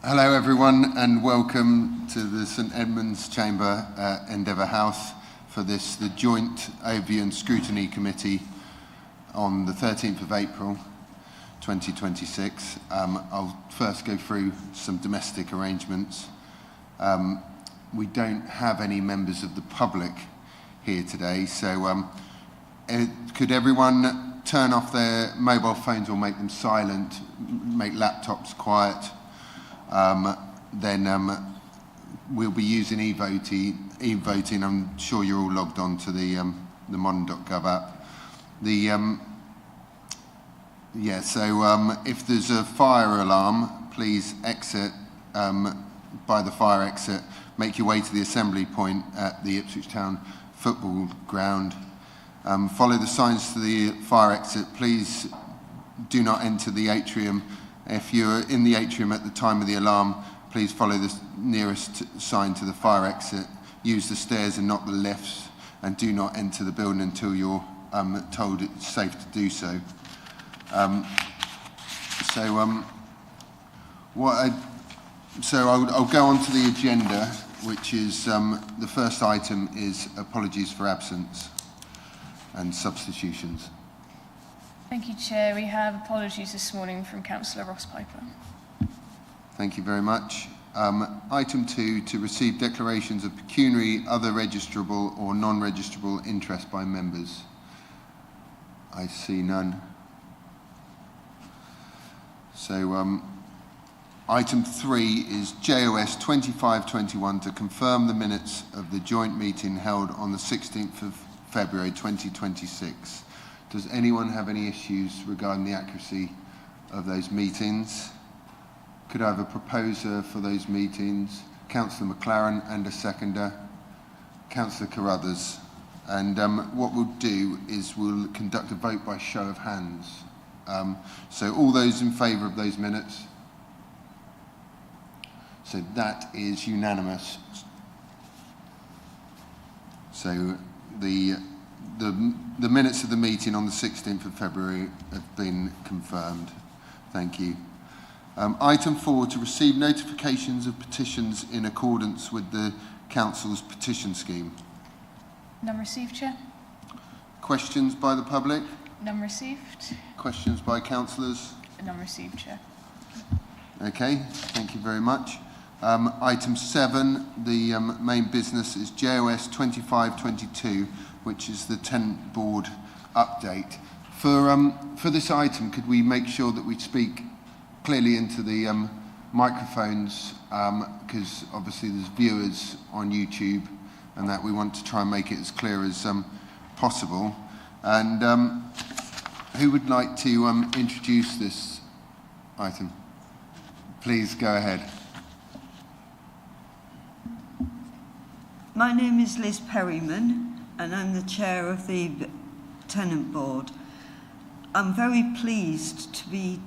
Hello everyone and welcome to the St Edmund's Chamber at Endeavour House for the Joint Overview and Scrutiny Committee on the 13th of April 2026. I'll first go through some domestic arrangements. We don't have any members of the public here today, so could everyone turn off their mobile phones or make them silent, make laptops quiet? Then we'll be using e-voting. I'm sure you're all logged on to the modern.gov app. If there's a fire alarm, please exit by the fire exit. Make your way to the assembly point at the Ipswich Town football ground. Follow the signs to the fire exit. Please do not enter the atrium. If you're in the atrium at the time of the alarm, please follow the nearest sign to the fire exit. Use the stairs and not the lifts, and do not enter the building until you're told it's safe to do so. I'll go on to the agenda, which is the first item is apologies for absence and substitutions. Thank you, Chair. We have apologies this morning from Councillor Ross Piper. Thank you very much. Item 2, to receive declarations of pecuniary, other registrable or non-registrable interest by members. I see none. So item 3 is JOS 2521 to confirm the minutes of the joint meeting held on the 16th of February 2026. Does anyone have any issues regarding the accuracy of those meetings? Could I have a proposer for those meetings? Councillor McLaren and a seconder. Councillor Carruthers. And what we'll do is we'll conduct a vote by show of hands. So all those in favour of those minutes? So that is unanimous. So the minutes of the meeting on the 16th of February have been confirmed. Thank you. Item 4, to receive notifications of petitions in accordance with the Council's petition scheme. None received, Chair. Questions by the public? None received. Questions by councillors? None received, Chair. Okay, thank you very much. Item 7, the main business is JOS 2522, which is the Tenant Board update. For this item, could we make sure that we speak clearly into the microphones, because obviously there's viewers on YouTube, and that we want to try and make it as clear as possible. And who would like to introduce this item? Please go ahead. My name is Liz Perryman, and I'm the chair of the Tenant Board. I'm very pleased to be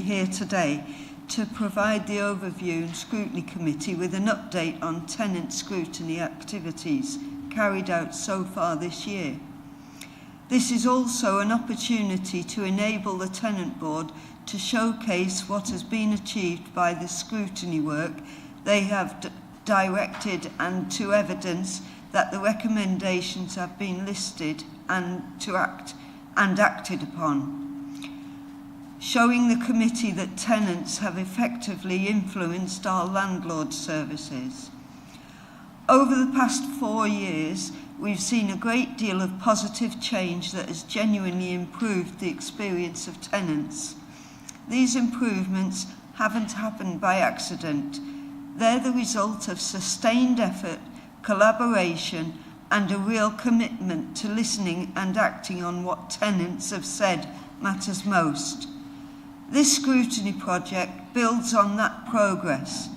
here today to provide the Overview and Scrutiny Committee with an update on tenant scrutiny activities carried out so far this year. This is also an opportunity to enable the Tenant Board to showcase what has been achieved by the scrutiny work they have directed, and to evidence that the recommendations have been listed and acted upon, showing the committee that tenants have effectively influenced our landlord services. Over the past 4 years, we've seen a great deal of positive change that has genuinely improved the experience of tenants. These improvements haven't happened by accident. They're the result of sustained effort, collaboration, and a real commitment to listening and acting on what tenants have said matters most. This scrutiny project builds on that progress.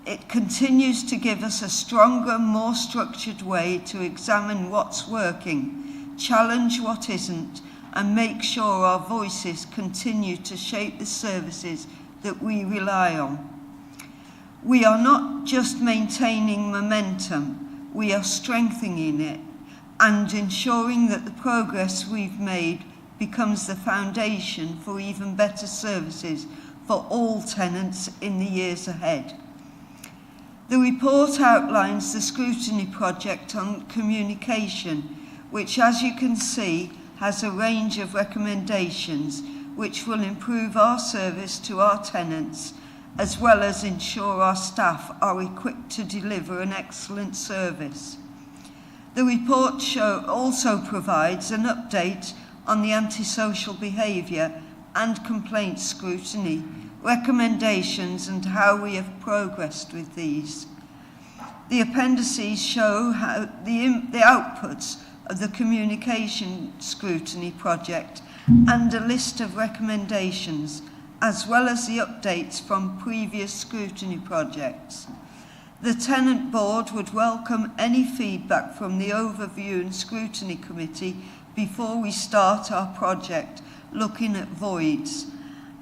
It continues to give us a stronger, more structured way to examine what's working, challenge what isn't, and make sure our voices continue to shape the services that we rely on. We are not just maintaining momentum, we are strengthening it and ensuring that the progress we've made becomes the foundation for even better services for all tenants in the years ahead. The report outlines the scrutiny project on communication, which, as you can see, has a range of recommendations which will improve our service to our tenants, as well as ensure our staff are equipped to deliver an excellent service. The report also provides an update on the antisocial behaviour and complaint scrutiny, recommendations and how we have progressed with these. The appendices show how the outputs of the communication scrutiny project and a list of recommendations, as well as the updates from previous scrutiny projects. The Tenant Board would welcome any feedback from the Overview and Scrutiny Committee before we start our project looking at voids,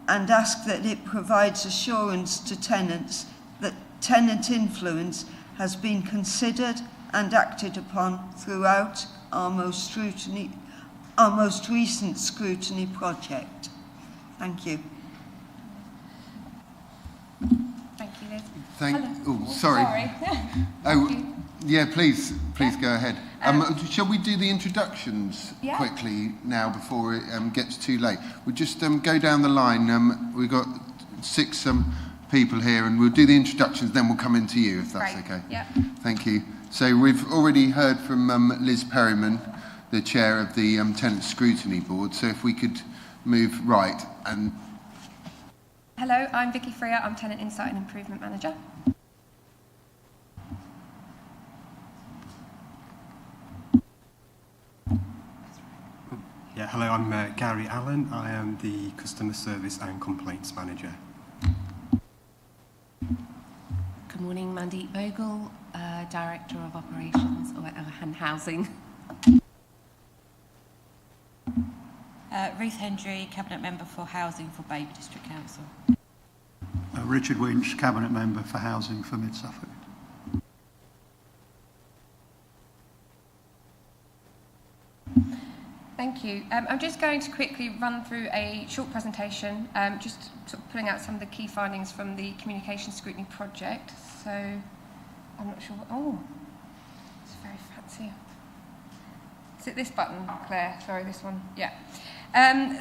and ask that it provides assurance to tenants that tenant influence has been considered and acted upon throughout our most recent scrutiny project. Thank you. Thank you, Liz. Sorry. Oh, yeah, please go ahead. Shall we do the introductions quickly now before it gets too late? We'll just go down the line. We've got 6 people here, and we'll do the introductions, then we'll come into you, if that's okay. Yeah. Thank you. So we've already heard from Liz Perryman, the chair of the Tenant Scrutiny Board. So if we could move right. And hello, I'm Vicky Freer. I'm Tenant Insight and Improvement Manager. Yeah, hello, I'm Gary Allen. I am the Customer Service and Complaints Manager. Good morning, Mandeep Bogle, Director of Operations and Housing. Ruth Hendry, Cabinet Member for Housing for Babergh District Council. Richard Winch, Cabinet Member for Housing for Mid Suffolk. Thank you. I'm just going to quickly run through a short presentation, just sort of pulling out some of the key findings from the Communication Scrutiny Project. So, I'm not sure it's very fancy. Is it this button, Claire? Sorry, this one. Yeah.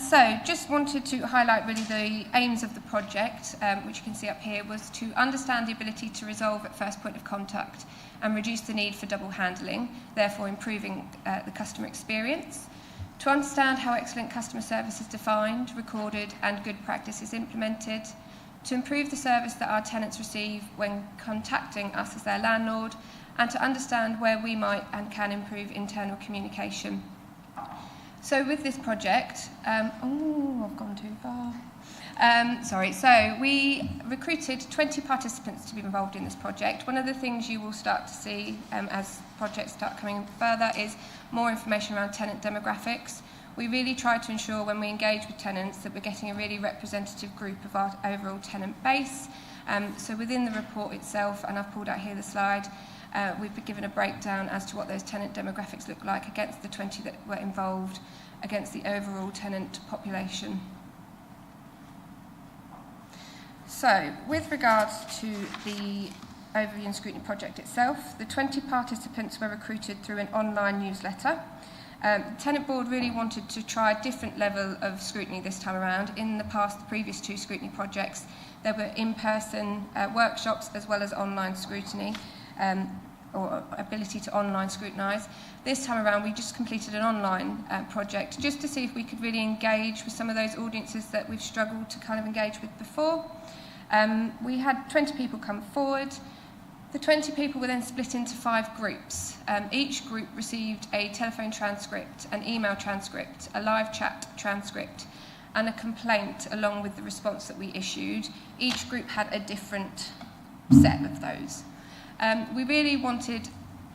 So, just wanted to highlight really the aims of the project, which you can see up here, was to understand the ability to resolve at first point of contact and reduce the need for double handling, therefore improving the customer experience. To understand how excellent customer service is defined, recorded and good practice is implemented. To improve the service that our tenants receive when contacting us as their landlord, and to understand where we might and can improve internal communication. So with this project, I've gone too far. So we recruited 20 participants to be involved in this project. One of the things you will start to see as projects start coming further is more information around tenant demographics. We really try to ensure when we engage with tenants that we're getting a really representative group of our overall tenant base. So within the report itself, and I've pulled out here the slide, we've been given a breakdown as to what those tenant demographics look like against the 20 that were involved, against the overall tenant population. So, with regards to the Overview and Scrutiny Project itself, the 20 participants were recruited through an online newsletter. The Tenant Board really wanted to try a different level of scrutiny this time around. In the past, the previous 2 scrutiny projects, there were in-person workshops as well as online scrutiny, or ability to online scrutinise. This time around, we just completed an online project just to see if we could really engage with some of those audiences that we've struggled to kind of engage with before. We had 20 people come forward. The 20 people were then split into 5 groups. Each group received a telephone transcript, an email transcript, a live chat transcript, and a complaint along with the response that we issued. Each group had a different set of those. We really wanted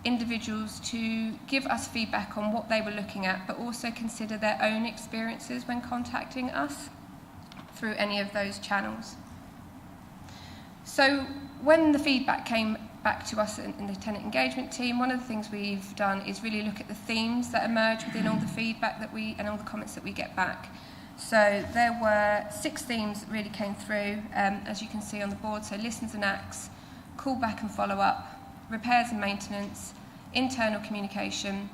individuals to give us feedback on what they were looking at, but also consider their own experiences when contacting us through any of those channels. So when the feedback came back to us in the tenant engagement team, one of the things we've done is really look at the themes that emerge within all the feedback that and all the comments that we get back. So there were 6 themes that really came through, as you can see on the board. So listens and acts, callback and follow-up, repairs and maintenance, internal communication,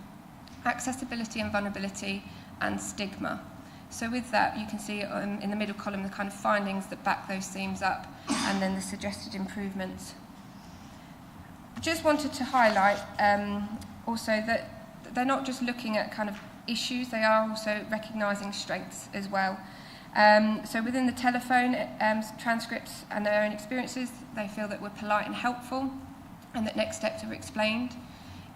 accessibility and vulnerability, and stigma. So with that, you can see in the middle column the kind of findings that back those themes up, and then the suggested improvements. Just wanted to highlight also that they're not just looking at kind of issues, they are also recognising strengths as well. So within the telephone transcripts and their own experiences, they feel that we're polite and helpful, and that next steps are explained.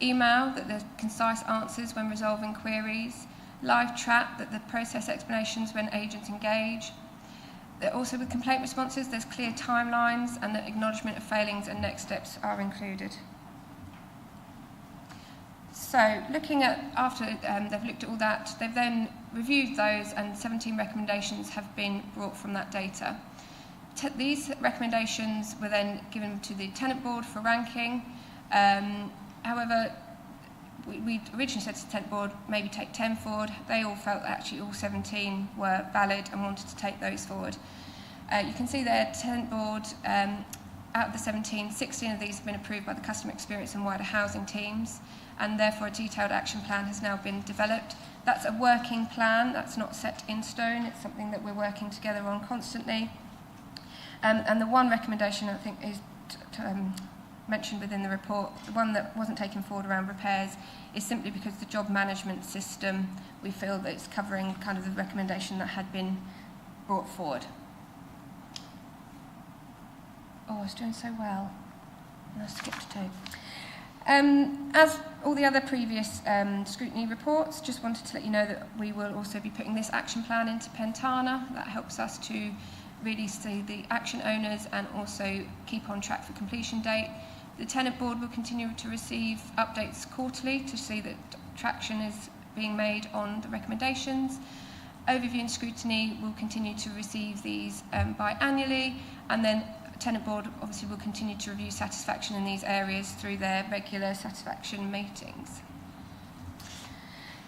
Email, that there's concise answers when resolving queries. Live chat, that the process explanations when agents engage. That also with complaint responses, there's clear timelines, and that acknowledgement of failings and next steps are included. So looking at, after they've looked at all that, they've then reviewed those, and 17 recommendations have been brought from that data. These recommendations were then given to the Tenant Board for ranking. However, we originally said to the Tenant Board, maybe take 10 forward. They all felt that actually all 17 were valid and wanted to take those forward. You can see there, Tenant Board, out of the 17, 16 of these have been approved by the customer experience and wider housing teams, and therefore a detailed action plan has now been developed. That's a working plan, that's not set in stone, it's something that we're working together on constantly. And the one recommendation I think is mentioned within the report, the one that wasn't taken forward around repairs, is simply because the job management system, we feel that it's covering kind of the recommendation that had been brought forward. Oh, I was doing so well, and I skipped 2. As all the other previous scrutiny reports, just wanted to let you know that we will also be putting this action plan into Pentana. That helps us to really see the action owners and also keep on track for completion date. The Tenant Board will continue to receive updates quarterly to see that traction is being made on the recommendations. Overview and scrutiny will continue to receive these bi-annually, and then Tenant Board obviously will continue to review satisfaction in these areas through their regular satisfaction meetings.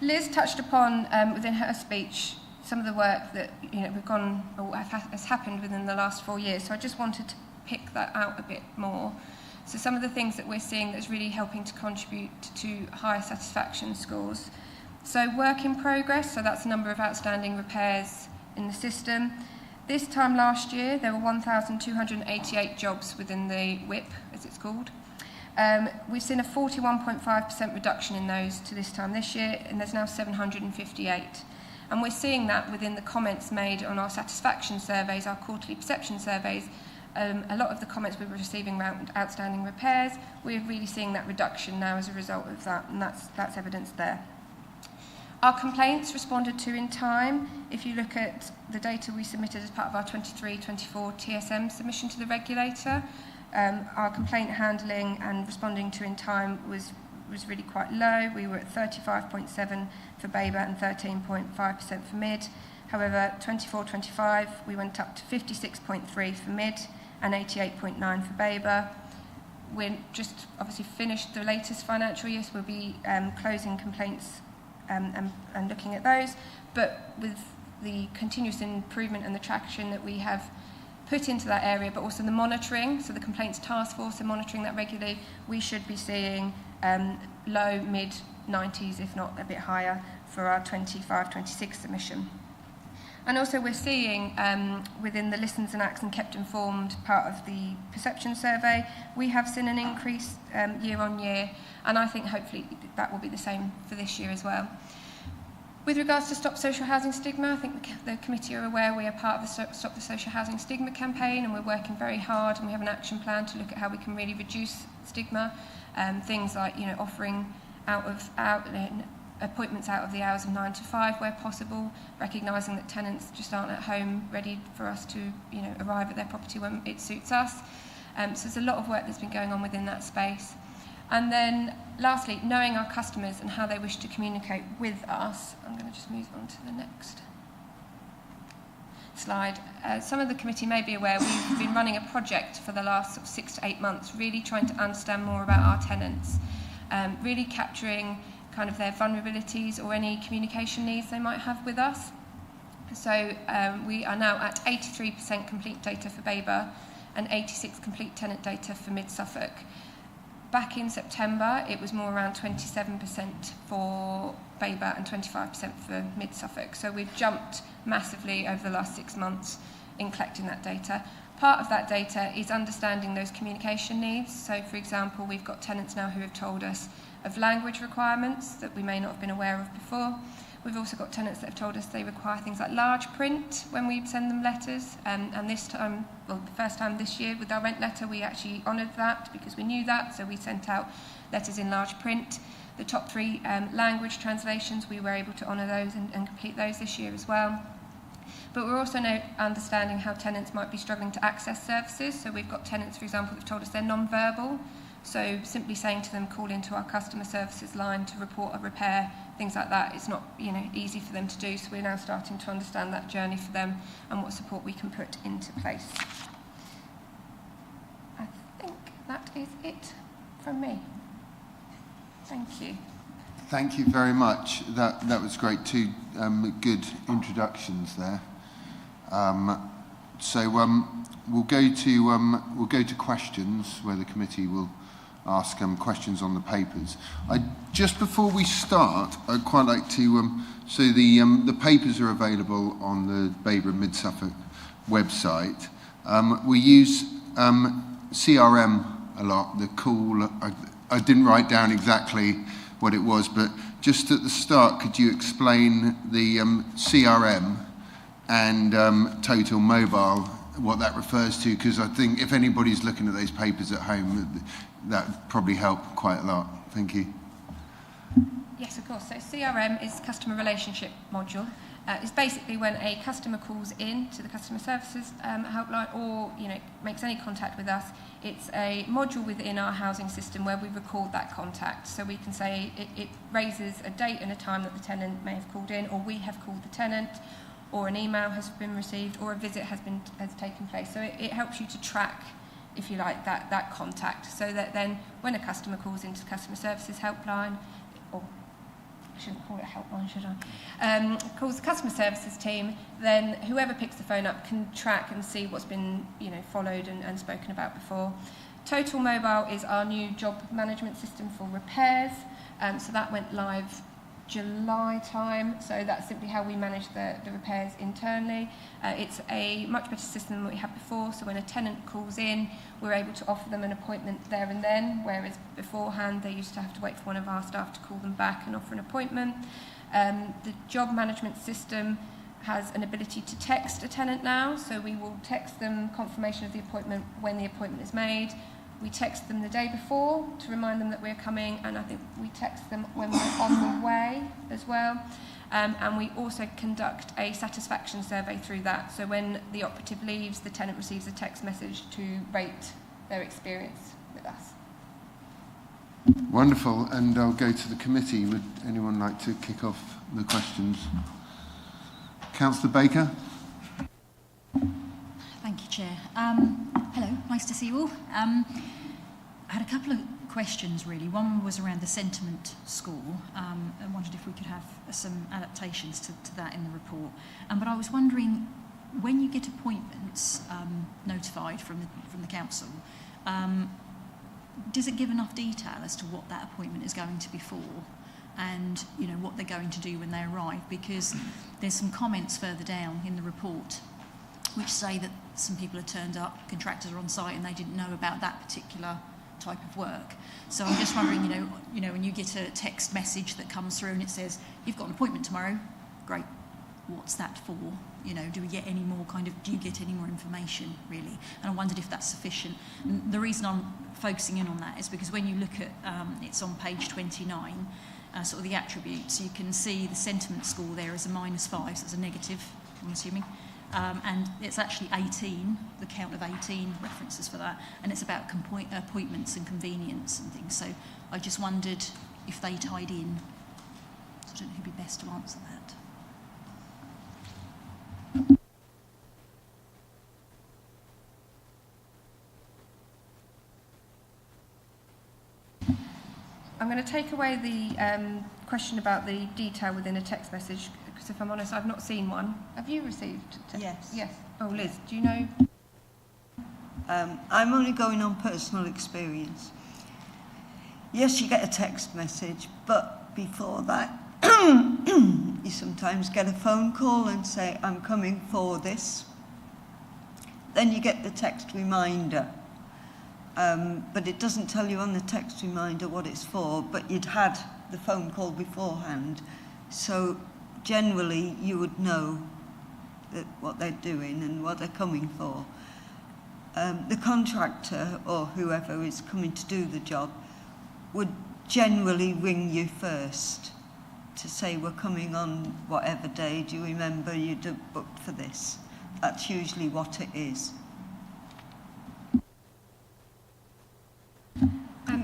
Liz touched upon within her speech some of the work that we've gone or has happened within the last 4 years, so I just wanted to pick that out a bit more. So some of the things that we're seeing that's really helping to contribute to higher satisfaction scores. So work in progress, so that's the number of outstanding repairs in the system. This time last year, there were 1,288 jobs within the WIP, as it's called. We've seen a 41.5% reduction in those to this time this year, and there's now 758. And we're seeing that within the comments made on our satisfaction surveys, our quarterly perception surveys. A lot of the comments we were receiving around outstanding repairs, we're really seeing that reduction now as a result of that, and that's evidence there. Our complaints responded to in time. If you look at the data we submitted as part of our 23-24 TSM submission to the regulator, our complaint handling and responding to in time was really quite low. We were at 35.7 for Babergh and 13.5% for mid. However, 24-25, we went up to 56.3 for mid and 88.9 for Babergh. We're just obviously finished the latest financial year, so we'll be closing complaints and looking at those. But with the continuous improvement and the traction that we have put into that area, but also the monitoring, so the complaints task force are monitoring that regularly, we should be seeing low, mid 90s, if not a bit higher, for our 25-26 submission. And also we're seeing within the listens and acts and kept informed part of the perception survey, we have seen an increase year on year, and I think hopefully that will be the same for this year as well. With regards to Stop Social Housing Stigma, I think the committee are aware we are part of the Stop the Social Housing Stigma campaign, and we're working very hard, and we have an action plan to look at how we can really reduce stigma. Things like offering appointments out of the hours of 9 to 5 where possible, recognising that tenants just aren't at home ready for us to arrive at their property when it suits us. So there's a lot of work that's been going on within that space. And then lastly, knowing our customers and how they wish to communicate with us. I'm going to just move on to the next slide. Some of the committee may be aware we've been running a project for the last 6 to 8 months, really trying to understand more about our tenants, really capturing kind of their vulnerabilities or any communication needs they might have with us. So we are now at 83% complete data for Babergh and 86 complete tenant data for Mid-Suffolk. Back in September, it was more around 27% for Babergh and 25% for Mid-Suffolk. So we've jumped massively over the last 6 months in collecting that data. Part of that data is understanding those communication needs. So, for example, we've got tenants now who have told us of language requirements that we may not have been aware of before. We've also got tenants that have told us they require things like large print when we send them letters. And this time, well, the first time this year with our rent letter, we actually honoured that because we knew that. So we sent out letters in large print. The top 3 language translations, we were able to honour those and complete those this year as well. But we're also now understanding how tenants might be struggling to access services. So we've got tenants, for example, that have told us they're non-verbal. So simply saying to them, call into our customer services line to report a repair, things like that, it's not easy for them to do. So we're now starting to understand that journey for them and what support we can put into place. I think that is it from me. Thank you. Thank you very much. That was great. 2 good introductions there. So we'll go to questions where the committee will ask questions on the papers. Just before we start, I'd quite like to so the papers are available on the Babergh and Mid-Suffolk website. We use CRM a lot. The call. I didn't write down exactly what it was, but just at the start, could you explain the CRM and total mobile, what that refers to? Because I think if anybody's looking at those papers at home, that would probably help quite a lot. Thank you. Yes, of course. So CRM is Customer Relationship Module. It's basically when a customer calls in to the customer services helpline or makes any contact with us. It's a module within our housing system where we record that contact. So we can say it raises a date and a time that the tenant may have called in, or we have called the tenant, or an email has been received, or a visit has taken place. So it helps you to track, if you like, that contact, so that then when a customer calls into the customer services helpline, or I shouldn't call it a helpline, should I? Calls the customer services team, then whoever picks the phone up can track and see what's been followed and spoken about before. Total Mobile is our new job management system for repairs. So that went live July time, so that's simply how we manage the repairs internally. It's a much better system than what we had before, so when a tenant calls in, we're able to offer them an appointment there and then, whereas beforehand they used to have to wait for one of our staff to call them back and offer an appointment. The job management system has an ability to text a tenant now, so we will text them confirmation of the appointment when the appointment is made. We text them the day before to remind them that we're coming, and I think we text them when we're on the way as well. And we also conduct a satisfaction survey through that. So when the operative leaves, the tenant receives a text message to rate their experience with us. Wonderful, and I'll go to the committee. Would anyone like to kick off the questions? Councillor Baker. Thank you, Chair. Hello, nice to see you all. I had a couple of questions, really. One was around the sentiment score. I wondered if we could have some adaptations to that in the report. But I was wondering, when you get appointments notified from the council, does it give enough detail as to what that appointment is going to be for, and what they're going to do when they arrive? Because there's some comments further down in the report which say that some people have turned up, contractors are on site, and they didn't know about that particular type of work. So I'm just wondering, when you get a text message that comes through and it says, you've got an appointment tomorrow, great, what's that for? Do we get any more do you get any more information, really? And I wondered if that's sufficient. And the reason I'm focusing in on that is because when you look at, it's on page 29, sort of the attributes, you can see the sentiment score there is a -5, so it's a negative, I'm assuming. And it's actually 18, the count of 18 references for that, and it's about appointments and convenience and things. So I just wondered if they tied in. So I don't know who'd be best to answer that. I'm going to take away the question about the detail within a text message, because if I'm honest, I've not seen one. Have you received? Yes. Yes. Oh, Liz, do you know? I'm only going on personal experience. Yes, you get a text message, but before that, you sometimes get a phone call and say, I'm coming for this. Then you get the text reminder. But it doesn't tell you on the text reminder what it's for, but you'd had the phone call beforehand. So generally you would know that what they're doing and what they're coming for. The contractor or whoever is coming to do the job would generally ring you first to say, we're coming on whatever day, do you remember you'd booked for this? That's usually what it is.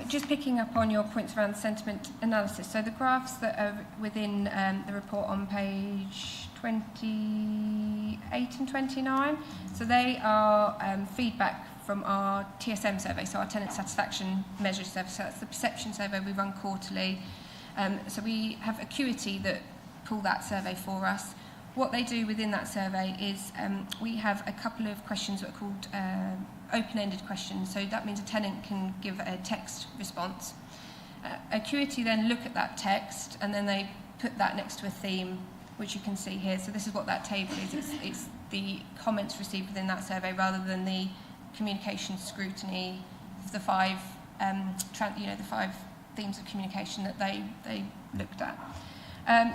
Just picking up on your points around sentiment analysis. So the graphs that are within the report on page 28 and 29, so they are feedback from our TSM survey, so our tenant satisfaction measure survey. So that's the perception survey we run quarterly. So we have Acuity that pull that survey for us. What they do within that survey is we have a couple of questions that are called open-ended questions. So that means a tenant can give a text response. Acuity then look at that text and then they put that next to a theme, which you can see here. So this is what that table is. It's the comments received within that survey rather than the communication scrutiny of the five themes of communication that they looked at.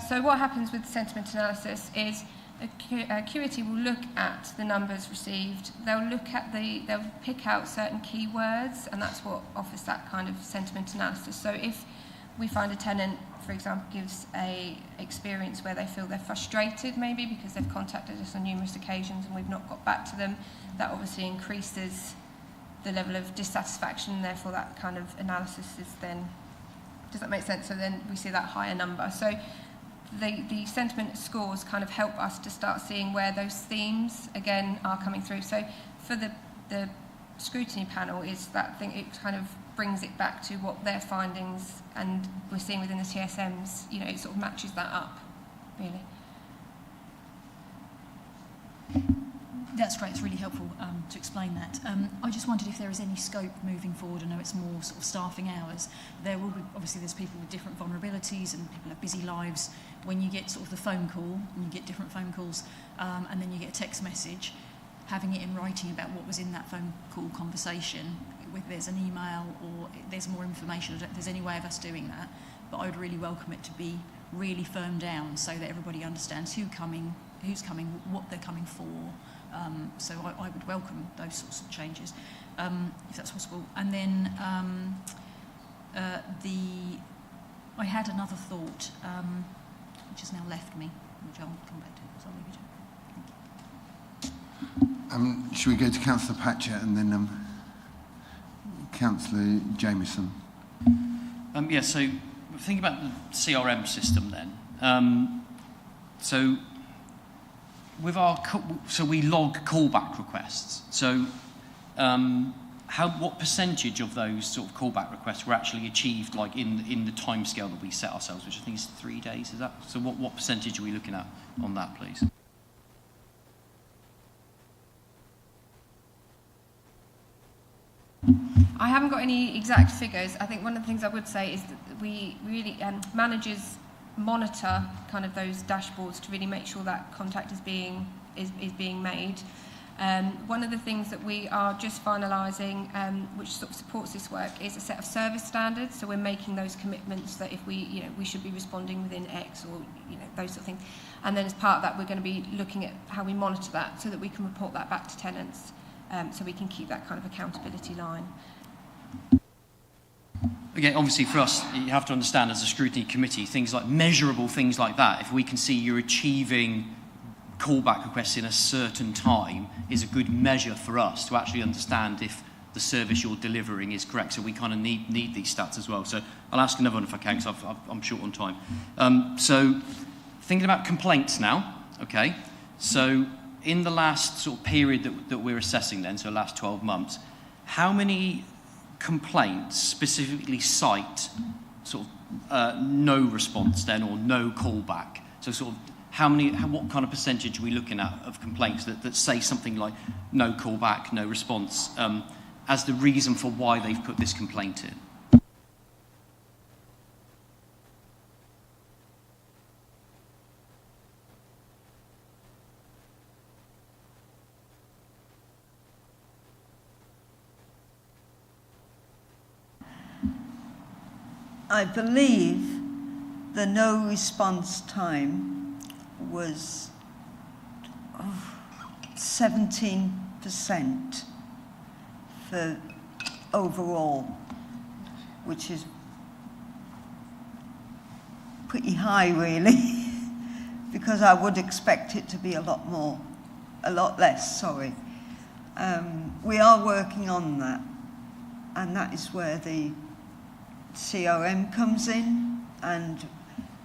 So what happens with sentiment analysis is Acuity will look at the numbers received. They'll pick out certain keywords, and that's what offers that kind of sentiment analysis. So if we find a tenant, for example, gives a experience where they feel they're frustrated, maybe because they've contacted us on numerous occasions and we've not got back to them, that obviously increases the level of dissatisfaction, and therefore that kind of analysis is then, does that make sense? So then we see that higher number. So the sentiment scores kind of help us to start seeing where those themes, again, are coming through. So for the scrutiny panel is that thing, it kind of brings it back to what their findings and we're seeing within the TSMs, you know, it sort of matches that up, really. That's great, it's really helpful to explain that. I just wondered if there is any scope moving forward. I know it's more sort of staffing hours. There will be, obviously there's people with different vulnerabilities and people have busy lives. When you get sort of the phone call, and you get different phone calls, and then you get a text message, having it in writing about what was in that phone call conversation, if there's an email or there's more information, I don't know if there's any way of us doing that, but I would really welcome it to be really firmed down so that everybody understands who's coming, what they're coming for. So I would welcome those sorts of changes, if that's possible. And then I had another thought, which has now left me, which I'll come back to. So I'll leave it to. Should we go to Councillor Patchett and then Councillor Jamieson? Yeah, so think about the CRM system then. So with so we log callback requests. So what percentage of those sort of callback requests were actually achieved, like in the timescale that we set ourselves, which I think is 3 days? Is that so? What percentage are we looking at on that, please? I haven't got any exact figures. I think one of the things I would say is that we really, managers monitor kind of those dashboards to really make sure that contact is being made. One of the things that we are just finalising, which sort of supports this work, is a set of service standards. So we're making those commitments that if we should be responding within X or those sort of things. And then as part of that, we're going to be looking at how we monitor that so that we can report that back to tenants, so we can keep that kind of accountability line. Again, obviously for us, you have to understand as a scrutiny committee, things like measurable things like that, if we can see you're achieving callback requests in a certain time, is a good measure for us to actually understand if the service you're delivering is correct. So we kind of need these stats as well. So I'll ask another one if I can, because I'm short on time. So thinking about complaints now, okay? So in the last sort of period that we're assessing then, so last 12 months, how many complaints specifically cite sort of no response then or no callback? So sort of what kind of percentage are we looking at of complaints that say something like no callback, no response, as the reason for why they've put this complaint in? I believe the no response time was 17% for overall, which is pretty high really, because I would expect it to be a lot less, sorry. We are working on that, and that is where the CRM comes in, and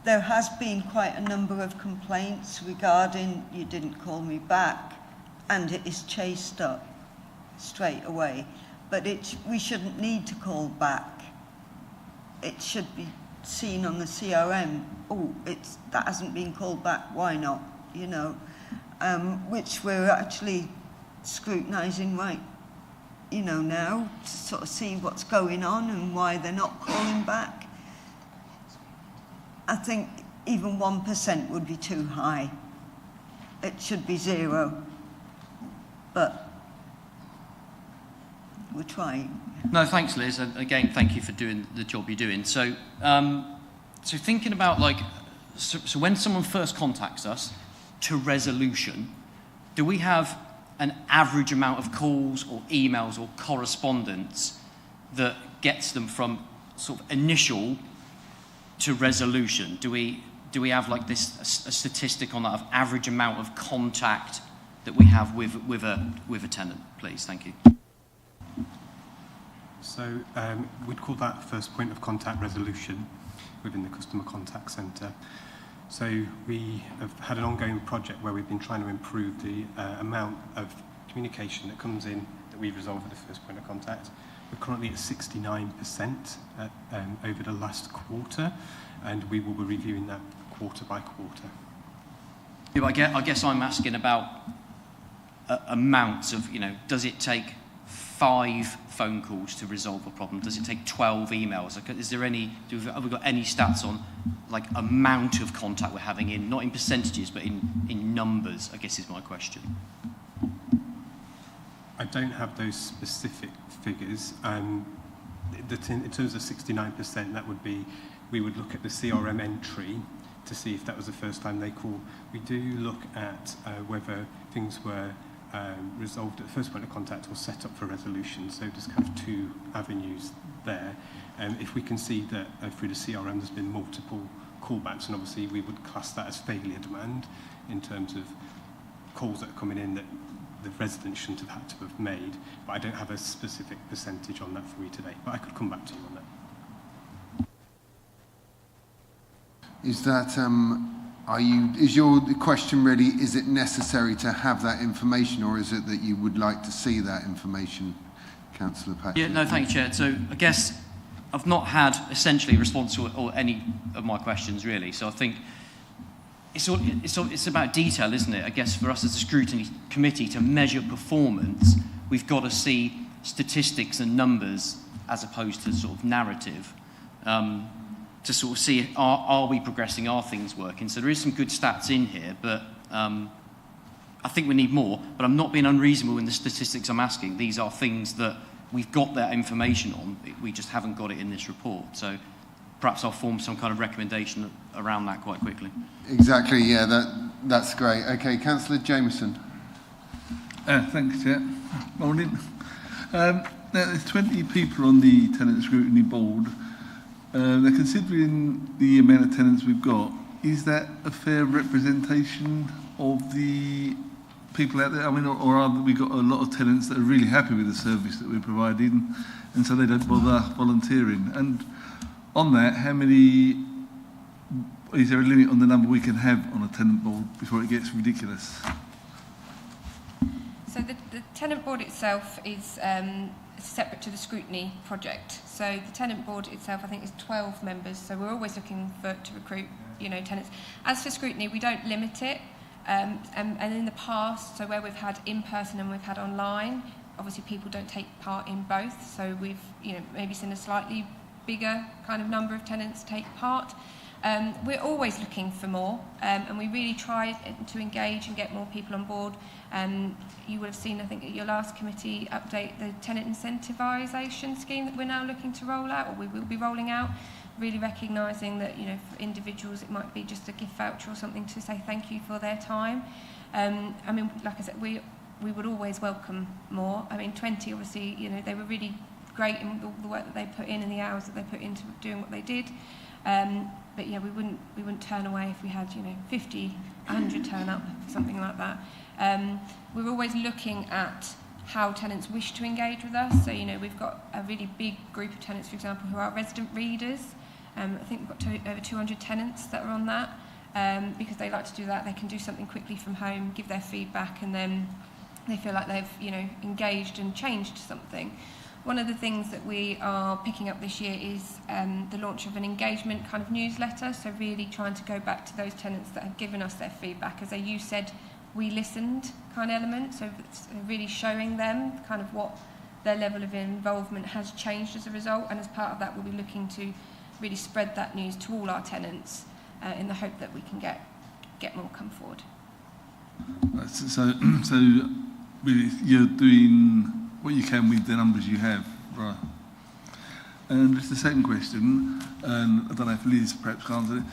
there has been quite a number of complaints regarding you didn't call me back, and it is chased up straight away. But we shouldn't need to call back. It should be seen on the CRM. Oh, that hasn't been called back. Why not? You know, which we're actually scrutinising right. You know, now to sort of see what's going on and why they're not calling back. I think even 1% would be too high. It should be 0, but we're trying. No, thanks, Liz. And again, thank you for doing the job you're doing. So, so thinking about so when someone first contacts us to resolution, do we have an average amount of calls or emails or correspondence that gets them from sort of initial to resolution? Do we have like a statistic on that of average amount of contact that we have with a tenant, please? Thank you. So we'd call that first point of contact resolution within the customer contact centre. So we have had an ongoing project where we've been trying to improve the amount of communication that comes in that we resolve at the first point of contact. We're currently at 69% over the last quarter, and we will be reviewing that quarter by quarter. Yeah, I guess I'm asking about amounts of, does it take 5 phone calls to resolve a problem? Does it take 12 emails? Is there have we got any stats on like amount of contact we're having in, not in percentages, but in numbers, I guess is my question. I don't have those specific figures. In terms of 69%, that would be, we would look at the CRM entry to see if that was the first time they call. We do look at whether things were resolved at the first point of contact or set up for resolution. So there's kind of 2 avenues there. If we can see that through the CRM there's been multiple callbacks, and obviously we would class that as failure demand in terms of calls that are coming in that the resident shouldn't have had to have made. But I don't have a specific percentage on that for you today, but I could come back to you on that. Is that, is your question really, is it necessary to have that information, or is it that you would like to see that information, Councillor Patrick? Yeah, no, thank you, Chair. So I guess I've not had essentially a response to any of my questions really. So I think it's about detail, isn't it? I guess for us as a scrutiny committee to measure performance, we've got to see statistics and numbers as opposed to sort of narrative. To sort of see, are we progressing, are things working? So there is some good stats in here, but I think we need more. But I'm not being unreasonable in the statistics I'm asking. These are things that we've got that information on, we just haven't got it in this report. So perhaps I'll form some kind of recommendation around that quite quickly. Exactly, yeah, that's great. Okay, Councillor Jameson. Thanks, Chair. Morning. Now, there's 20 people on the Tenant Scrutiny Board. They're considering the amount of tenants we've got. Is that a fair representation of the people out there? I mean, or are we got a lot of tenants that are really happy with the service that we're providing, and so they don't bother volunteering? And on that, is there a limit on the number we can have on a tenant board before it gets ridiculous? So the tenant board itself is separate to the scrutiny project. So the tenant board itself, I think, is 12 members. So we're always looking to recruit tenants. As for scrutiny, we don't limit it. And in the past, so where we've had in-person and we've had online, obviously people don't take part in both. So we've, maybe seen a slightly bigger kind of number of tenants take part. We're always looking for more, and we really try to engage and get more people on board. You would have seen, I think, at your last committee update, the tenant incentivisation scheme that we're now looking to roll out, or we will be rolling out, really recognising that, for individuals it might be just a gift voucher or something to say thank you for their time. I mean, like I said, we would always welcome more. I mean, 20, obviously, they were really great in all the work that they put in and the hours that they put into doing what they did. But yeah, we wouldn't turn away if we had 50, 100 turn up, something like that. We're always looking at how tenants wish to engage with us. So we've got a really big group of tenants, for example, who are resident readers. I think we've got over 200 tenants that are on that, because they like to do that. They can do something quickly from home, give their feedback, and then they feel like they've engaged and changed something. One of the things that we are picking up this year is the launch of an engagement kind of newsletter, so really trying to go back to those tenants that have given us their feedback. As you said, we listened kind of element, so it's really showing them kind of what their level of involvement has changed as a result, and as part of that we'll be looking to really spread that news to all our tenants in the hope that we can get more come forward. So really you're doing what you can with the numbers you have, right? And just the second question, and I don't know if Liz perhaps can answer it.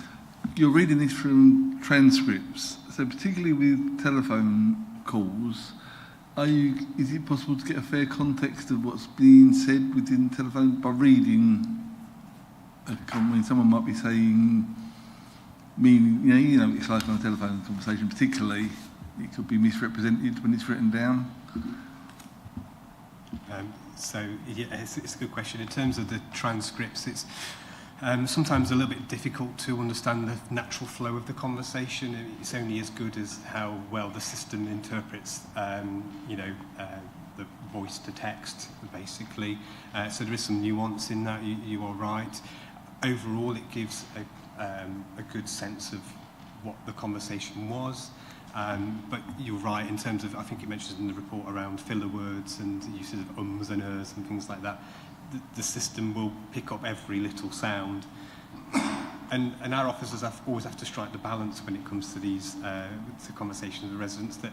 You're reading this from transcripts, so particularly with telephone calls, is it possible to get a fair context of what's being said within telephone by reading? Someone might be saying, it's like on a telephone conversation, particularly, it could be misrepresented when it's written down. It's a good question. In terms of the transcripts, it's sometimes a little bit difficult to understand the natural flow of the conversation. It's only as good as how well the system interprets, the voice to text, basically. So there is some nuance in that. You are right. Overall, it gives a good sense of what the conversation was. But you're right in terms of, I think it mentions in the report around filler words and uses of ums and ers and things like that. The system will pick up every little sound. And our officers always have to strike the balance when it comes to these to conversations with residents, that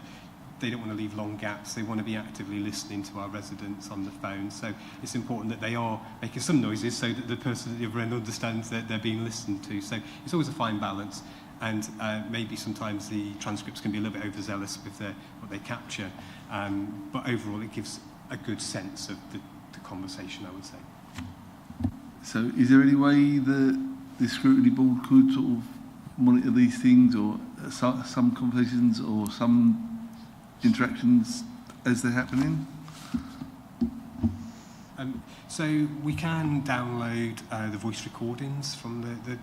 they don't want to leave long gaps. They want to be actively listening to our residents on the phone. So it's important that they are making some noises so that the person at the other end understands that they're being listened to. So it's always a fine balance. And maybe sometimes the transcripts can be a little bit overzealous with what they capture. But overall, it gives a good sense of the conversation, I would say. So is there any way that the scrutiny board could sort of monitor these things, or some conversations or some interactions as they're happening? So we can download the voice recordings from the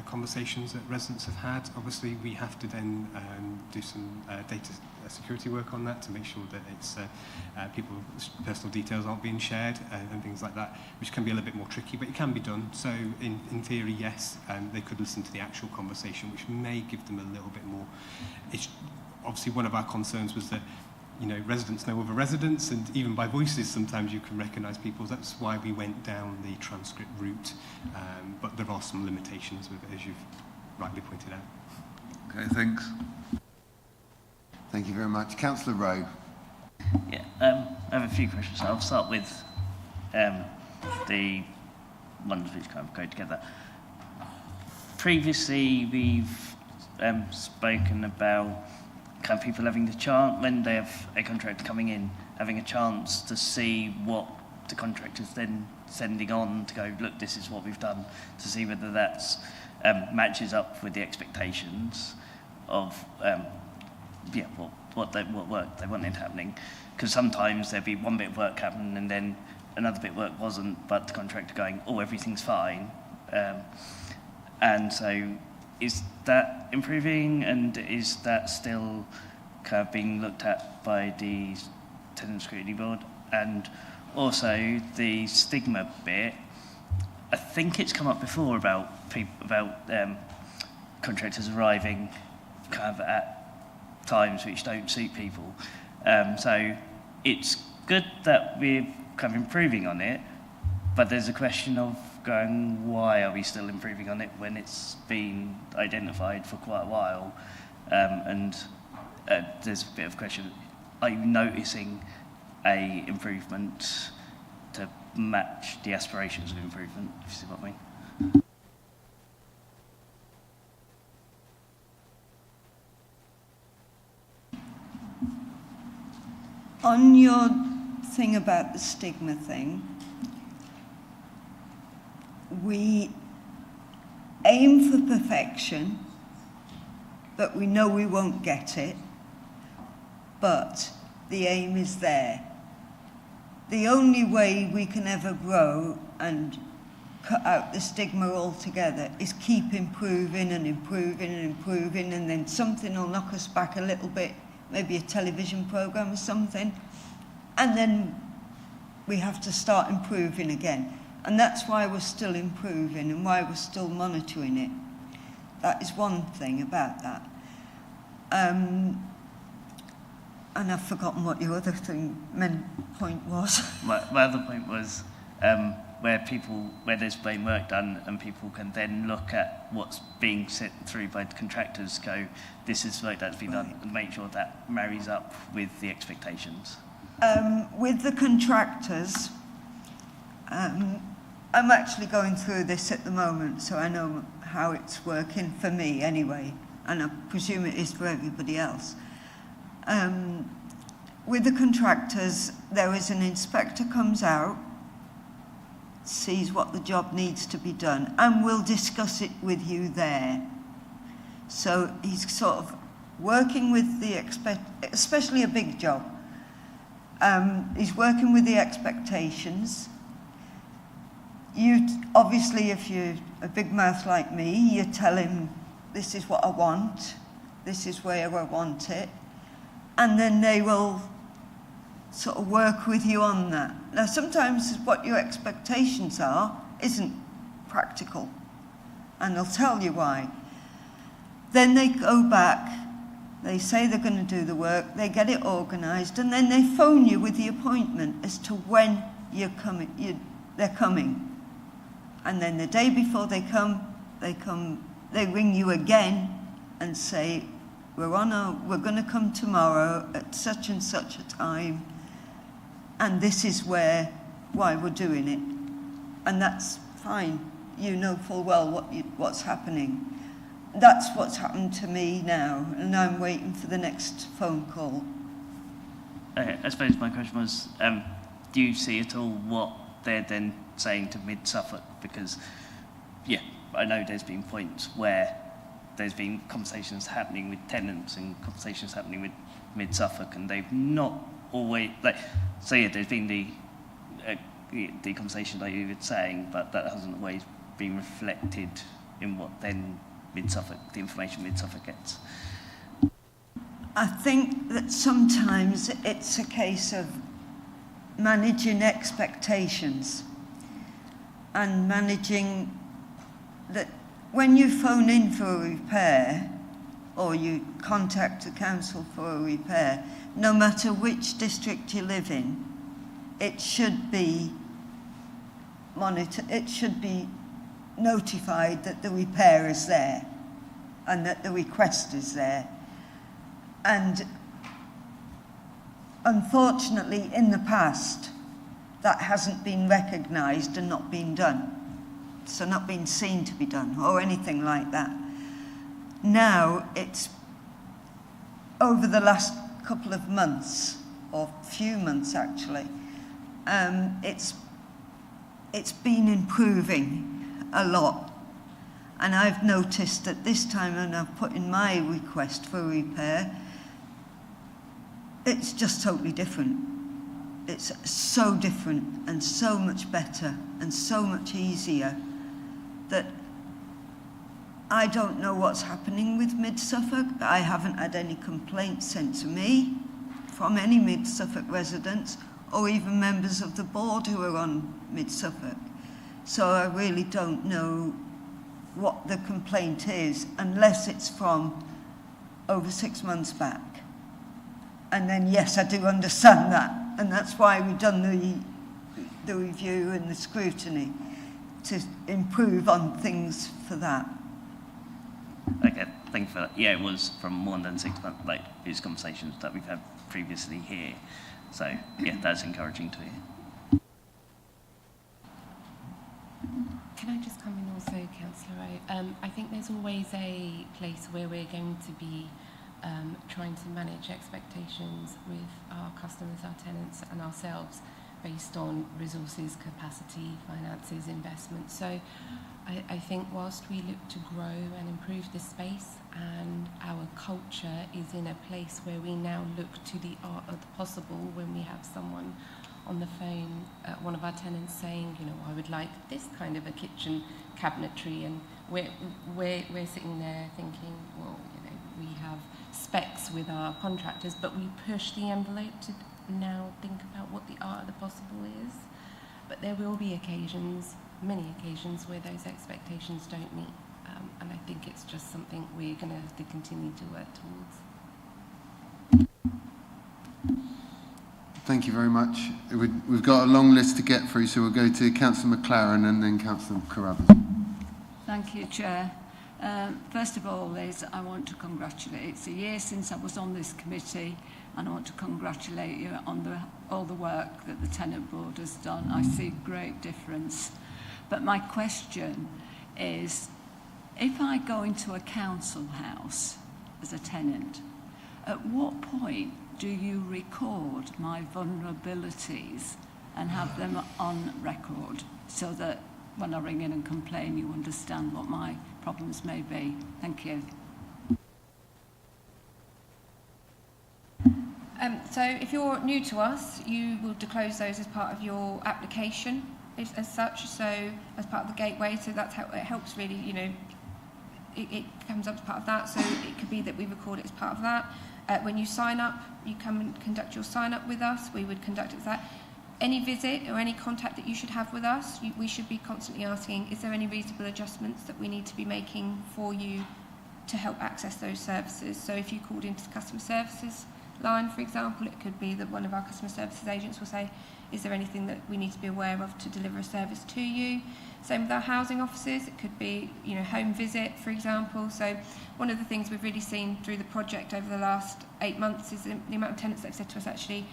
conversations that residents have had. Obviously, we have to then do some data security work on that to make sure that it's people's personal details aren't being shared and things like that, which can be a little bit more tricky, but it can be done. So in theory, yes, they could listen to the actual conversation, which may give them a little bit more. Obviously, one of our concerns was that residents know other residents, and even by voices sometimes you can recognise people. That's why we went down the transcript route, but there are some limitations with it, as you've rightly pointed out. Okay, thanks. Thank you very much. Councillor Rowe. Yeah, I have a few questions. I'll start with the ones which kind of go together. Previously, we've spoken about kind of people having the chance, when they have a contractor coming in, having a chance to see what the contractor's then sending on, to go, look, this is what we've done, to see whether that's matches up with the expectations of what work they wanted happening. Because sometimes there'd be one bit of work happening and then another bit of work wasn't, but the contractor going, oh, everything's fine. And so is that improving, and is that still kind of being looked at by the Tenant Scrutiny Board? And also the stigma bit, I think it's come up before about contractors arriving kind of at times which don't suit people. So it's good that we're kind of improving on it, but there's a question of going, why are we still improving on it when it's been identified for quite a while? And there's a bit of a question, are you noticing a improvement to match the aspirations of improvement, if you see what I mean? On your thing about the stigma thing, we aim for perfection, but we know we won't get it, but the aim is there. The only way we can ever grow and cut out the stigma altogether is keep improving and improving and improving, and then something will knock us back a little bit, maybe a television program or something, and then we have to start improving again. And that's why we're still improving and why we're still monitoring it. That is one thing about that. And I've forgotten what your other point was. My other point was where there's been work done and people can then look at what's being sent through by the contractors, go, this is work that's been done, and make sure that marries up with the expectations. With the contractors, I'm actually going through this at the moment, so I know how it's working for me anyway, and I presume it is for everybody else. With the contractors, there is an inspector comes out, sees what the job needs to be done, and will discuss it with you there. So he's sort of working with the especially a big job. He's working with the expectations. You obviously, if you're a big mouth like me, you tell him, this is what I want, this is where I want it, and then they will sort of work with you on that. Now, sometimes what your expectations are isn't practical, and they'll tell you why. Then they go back, they say they're going to do the work, they get it organised, and then they phone you with the appointment as to when they're coming. And then the day before they ring you again and say, we're going to come tomorrow at such and such a time, and this is why we're doing it. And that's fine. You know full well what's happening. That's what's happened to me now, and I'm waiting for the next phone call. I suppose my question was, do you see at all what they're then saying to Mid-Suffolk? Because, yeah, I know there's been points where there's been conversations happening with tenants and conversations happening with Mid-Suffolk, and they've not always, so yeah, there's been the conversation that you were saying, but that hasn't always been reflected in what then Mid-Suffolk, the information Mid-Suffolk gets. I think that sometimes it's a case of managing expectations and managing that when you phone in for a repair or you contact the council for a repair, no matter which district you live in, it should be monitored, it should be notified that the repair is there and that the request is there. And unfortunately, in the past, that hasn't been recognised and not been done. So not been seen to be done or anything like that. Now, it's over the last couple of months, or few months actually, it's been improving a lot. And I've noticed that this time when I've put in my request for repair, it's just totally different. It's so different and so much better and so much easier that I don't know what's happening with Mid-Suffolk. I haven't had any complaints sent to me from any Mid-Suffolk residents or even members of the board who are on Mid-Suffolk. So I really don't know what the complaint is unless it's from over 6 months back. And then, yes, I do understand that. And that's why we've done the review and the scrutiny, to improve on things for that. Okay, thank you for that. Yeah, it was from more than 6 months, like these conversations that we've had previously here. So, yeah, that's encouraging to hear. Can I just come in also, Councillor O? I think there's always a place where we're going to be trying to manage expectations with our customers, our tenants and ourselves based on resources, capacity, finances, investment. So I think whilst we look to grow and improve this space, and our culture is in a place where we now look to the art of the possible when we have someone on the phone, one of our tenants saying, you know, I would like this kind of a kitchen cabinetry, and we're sitting there thinking, well, you know, we have specs with our contractors, but we push the envelope to now think about what the art of the possible is. But there will be occasions, many occasions, where those expectations don't meet, and I think it's just something we're going to have to continue to work towards. Thank you very much. We've got a long list to get through, so we'll go to Councillor McLaren and then Councillor Carruthers. Thank you, Chair. First of all, Liz, I want to congratulate. It's a year since I was on this committee, and I want to congratulate you on all the work that the Tenant Board has done. I see great difference. But my question is, if I go into a council house as a tenant, at what point do you record my vulnerabilities and have them on record so that when I ring in and complain, you understand what my problems may be? Thank you. So if you're new to us, you will disclose those as part of your application as such, so as part of the gateway, so that's how it helps really, you know, it comes up as part of that, so it could be that we record it as part of that. When you sign up, you come and conduct your sign up with us, we would conduct it as that. Any visit or any contact that you should have with us, we should be constantly asking, is there any reasonable adjustments that we need to be making for you to help access those services? So if you called into the customer services line, for example, it could be that one of our customer services agents will say, is there anything that we need to be aware of to deliver a service to you? Same with our housing officers, it could be, you know, home visit, for example. So one of the things we've really seen through the project over the last 8 months is the amount of tenants that have said to us, actually,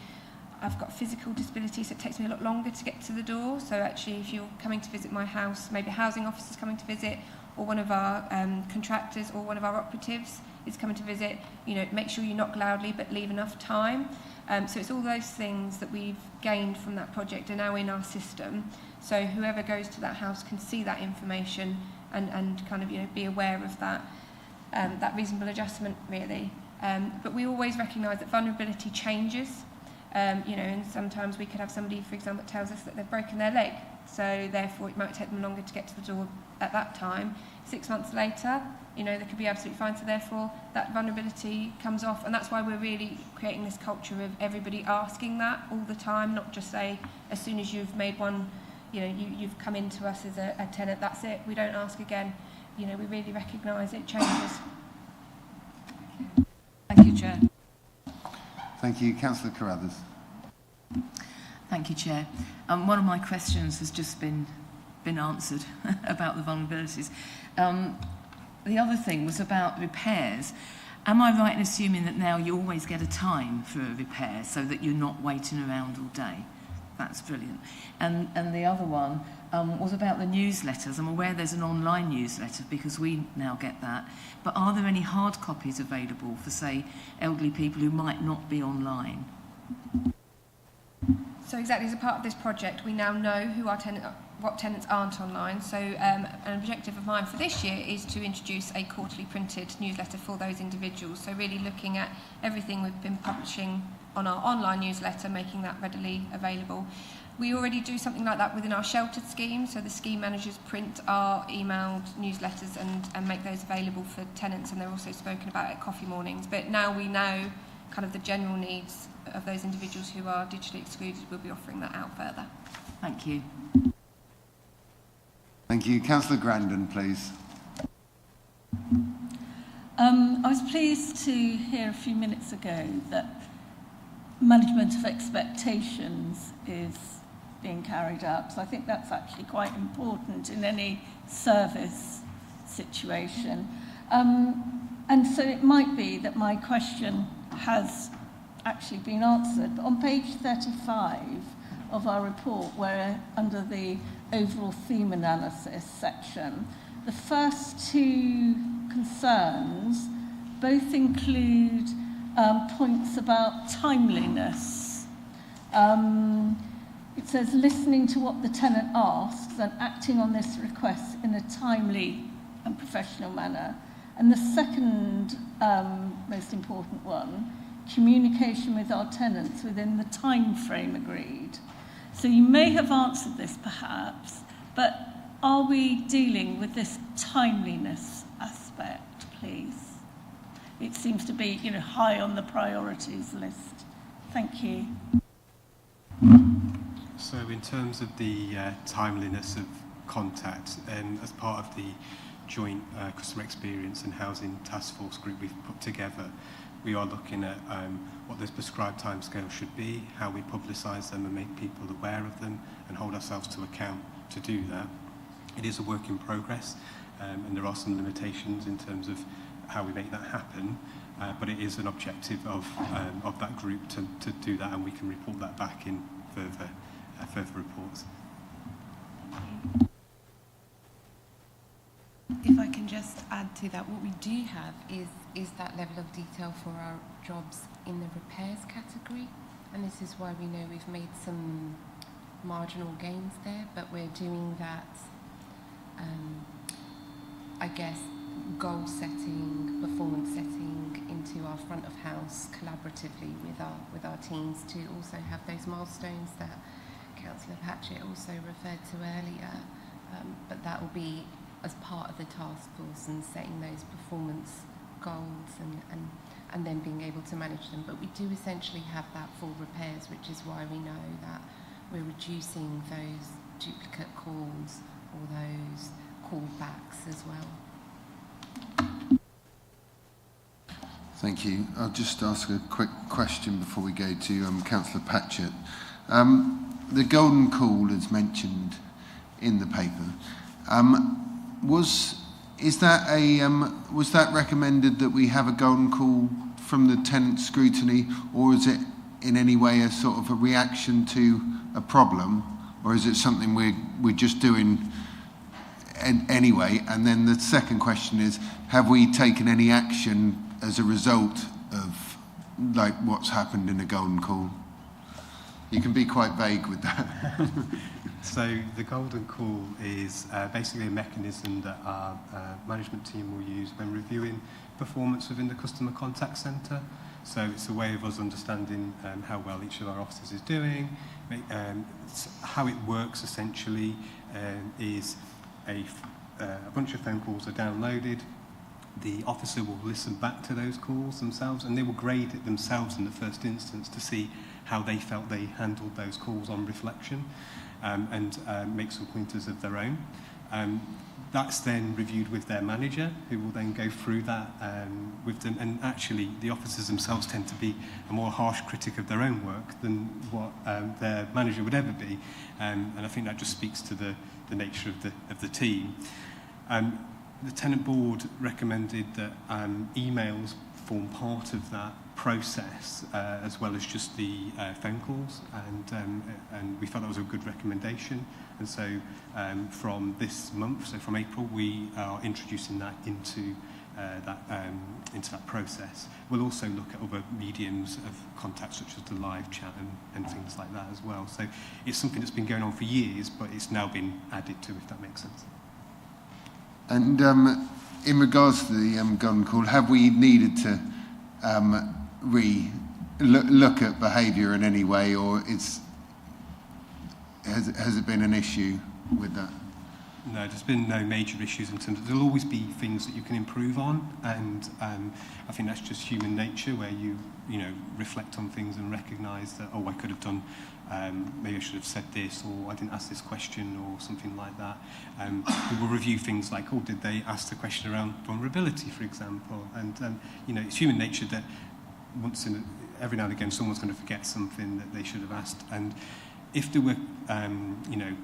I've got physical disability, so it takes me a lot longer to get to the door. So actually, if you're coming to visit my house, maybe a housing officer's coming to visit, or one of our contractors or one of our operatives is coming to visit, you know, make sure you knock loudly but leave enough time. So it's all those things that we've gained from that project are now in our system. So whoever goes to that house can see that information and kind of, you know, be aware of that, that reasonable adjustment really. But we always recognise that vulnerability changes. You know, and sometimes we could have somebody, for example, that tells us that they've broken their leg, so therefore it might take them longer to get to the door at that time. 6 months later, you know, they could be absolutely fine, so therefore that vulnerability comes off, and that's why we're really creating this culture of everybody asking that all the time, not just say, as soon as you've made one, you know, you've come into us as a tenant, that's it, we don't ask again. You know, we really recognise it changes. Thank you, Chair. Thank you. Councillor Carruthers. Thank you, Chair. One of my questions has just been answered about the vulnerabilities. The other thing was about repairs. Am I right in assuming that now you always get a time for a repair so that you're not waiting around all day? That's brilliant. And the other one was about the newsletters. I'm aware there's an online newsletter because we now get that. But are there any hard copies available for, say, elderly people who might not be online? So exactly, as a part of this project, we now know who our what tenants aren't online. So an objective of mine for this year is to introduce a quarterly printed newsletter for those individuals. So really looking at everything we've been publishing on our online newsletter, making that readily available. We already do something like that within our sheltered scheme, so the scheme managers print our emailed newsletters and make those available for tenants, and they're also spoken about at coffee mornings. But now we know kind of the general needs of those individuals who are digitally excluded. We'll be offering that out further. Thank you. Thank you. Councillor Grandin, please. I was pleased to hear a few minutes ago that management of expectations is being carried out. So I think that's actually quite important in any service situation. And so it might be that my question has actually been answered. But on page 35 of our report, where under the overall theme analysis section, the first two concerns both include points about timeliness. It says listening to what the tenant asks and acting on this request in a timely and professional manner. And the second most important one, communication with our tenants within the time frame agreed. So you may have answered this perhaps, but are we dealing with this timeliness aspect, please? It seems to be, high on the priorities list. Thank you. So in terms of the timeliness of contact, as part of the joint customer experience and housing task force group we've put together, we are looking at what those prescribed timescales should be, how we publicise them and make people aware of them and hold ourselves to account to do that. It is a work in progress, and there are some limitations in terms of how we make that happen, but it is an objective of that group to do that, and we can report that back in further reports. If I can just add to that, what we do have is that level of detail for our jobs in the repairs category, and this is why we know we've made some marginal gains there, but we're doing that, I guess, goal setting, performance setting into our front of house collaboratively with our teams to also have those milestones that Councillor Patchett also referred to earlier, but that will be as part of the task force and setting those performance goals and then being able to manage them. But we do essentially have that for repairs, which is why we know that we're reducing those duplicate calls or those callbacks as well. Thank you. I'll just ask a quick question before we go to Councillor Patchett. The golden call is mentioned in the paper. Was that recommended that we have a golden call from the tenant scrutiny, or is it in any way a sort of a reaction to a problem, or is it something we're just doing anyway? And then the second question is, have we taken any action as a result of like what's happened in a golden call? You can be quite vague with that. So the golden call is basically a mechanism that our management team will use when reviewing performance within the customer contact centre. So it's a way of us understanding how well each of our officers is doing. How it works essentially is a bunch of phone calls are downloaded. The officer will listen back to those calls themselves, and they will grade it themselves in the first instance to see how they felt they handled those calls on reflection, and make some pointers of their own. That's then reviewed with their manager, who will then go through that with them. And actually, the officers themselves tend to be a more harsh critic of their own work than what their manager would ever be. And I think that just speaks to the nature of the team. The tenant board recommended that emails form part of that process, as well as just the phone calls, and we felt that was a good recommendation. And so from this month, so from April, we are introducing that into that process. We'll also look at other mediums of contact, such as the live chat and things like that as well. So it's something that's been going on for years, but it's now been added to, if that makes sense. And in regards to the golden call, have we needed to look at behaviour in any way, or has it been an issue with that? No, there's been no major issues in terms of, there'll always be things that you can improve on, and I think that's just human nature, where you reflect on things and recognise that, oh, I could have done, maybe I should have said this, or I didn't ask this question, or something like that. We will review things like, oh, did they ask the question around vulnerability, for example? And it's human nature that every now and again someone's going to forget something that they should have asked. And if there were,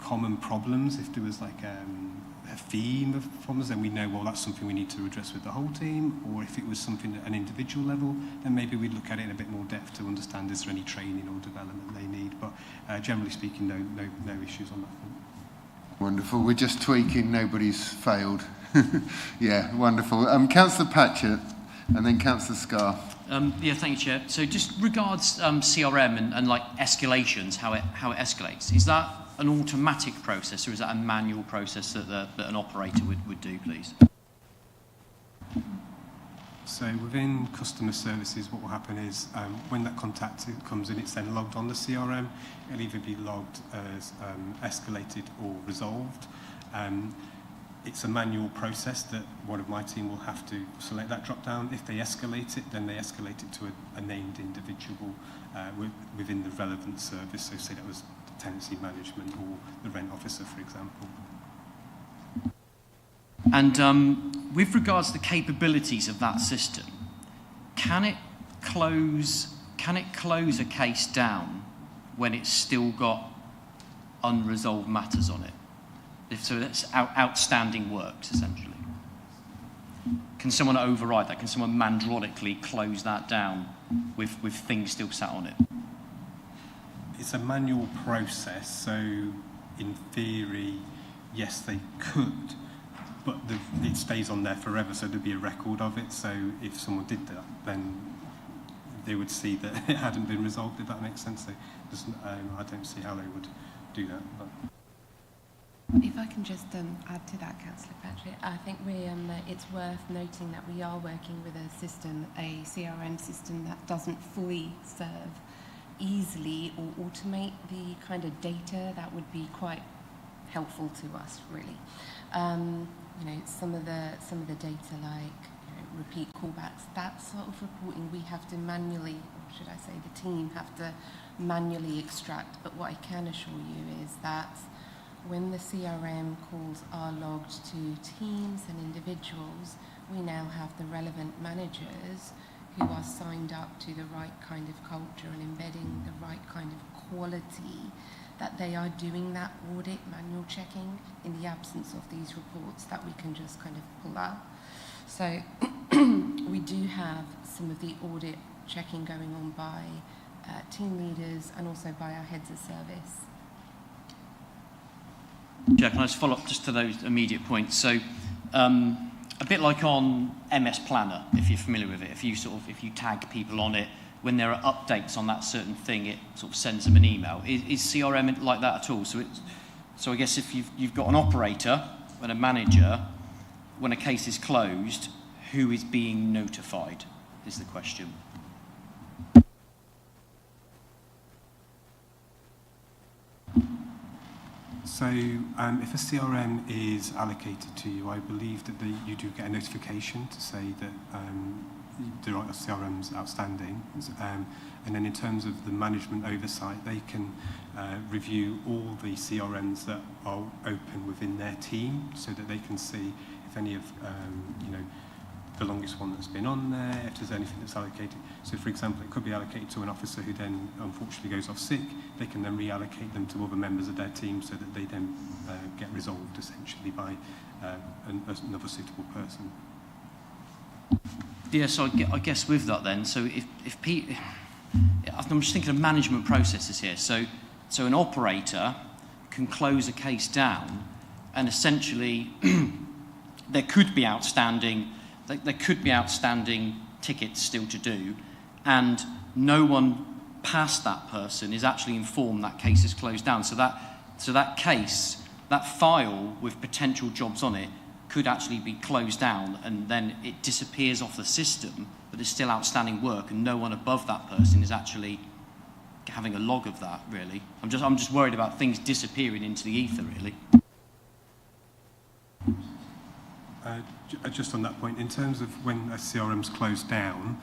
common problems, if there was like a theme of problems, then we know, well, that's something we need to address with the whole team. Or if it was something at an individual level, then maybe we'd look at it in a bit more depth to understand, is there any training or development they need. But generally speaking, no issues on that front. Wonderful. We're just tweaking. Nobody's failed. Yeah, wonderful. Councillor Patchett, and then Councillor Scarr. Thank you, Chair. So just regards CRM and like escalations, how it escalates, is that an automatic process, or is that a manual process that an operator would do, please? So within customer services, what will happen is when that contact comes in, it's then logged on the CRM. It'll either be logged as escalated or resolved. It's a manual process that one of my team will have to select that drop down. If they escalate it, then they escalate it to a named individual within the relevant service. So say that was tenancy management or the rent officer, for example. And with regards to the capabilities of that system, can it close a case down when it's still got unresolved matters on it? So that's outstanding works, essentially. Can someone override that? Can someone mandronically close that down with things still sat on it? It's a manual process, so in theory, yes, they could, but it stays on there forever, so there'd be a record of it. So if someone did that, then they would see that it hadn't been resolved, if that makes sense. So I don't see how they would do that. But. If I can just add to that, Councillor Patrick, I think it's worth noting that we are working with a CRM system that doesn't fully serve easily or automate the kind of data that would be quite helpful to us, really. Some of the data like repeat callbacks, that sort of reporting we have to manually, or should I say the team have to manually extract. But what I can assure you is that when the CRM calls are logged to teams and individuals, we now have the relevant managers who are signed up to the right kind of culture and embedding the right kind of quality, that they are doing that audit manual checking in the absence of these reports that we can just kind of pull out. So we do have some of the audit checking going on by team leaders and also by our heads of service. Jack, can I just follow up just to those immediate points? So, a bit like on MS Planner, if you're familiar with it, if you tag people on it, when there are updates on that certain thing, it sort of sends them an email. Is CRM like that at all? So I guess if you've got an operator and a manager, when a case is closed, who is being notified, is the question. So if a CRM is allocated to you, I believe that you do get a notification to say that there are CRMs outstanding. And then in terms of the management oversight, they can review all the CRMs that are open within their team so that they can see if any of, the longest one that's been on there, if there's anything that's allocated. So, for example, it could be allocated to an officer who then unfortunately goes off sick. They can then reallocate them to other members of their team so that they then get resolved essentially by another suitable person. Yeah, so I guess with that then, so if people, I'm just thinking of management processes here. So an operator can close a case down, and essentially there could be outstanding tickets still to do, and no one past that person is actually informed that case is closed down. So that case, that file with potential jobs on it, could actually be closed down, and then it disappears off the system, but there's still outstanding work, and no one above that person is actually having a log of that, really. I'm just worried about things disappearing into the ether, really. Just on that point, in terms of when a CRM's closed down,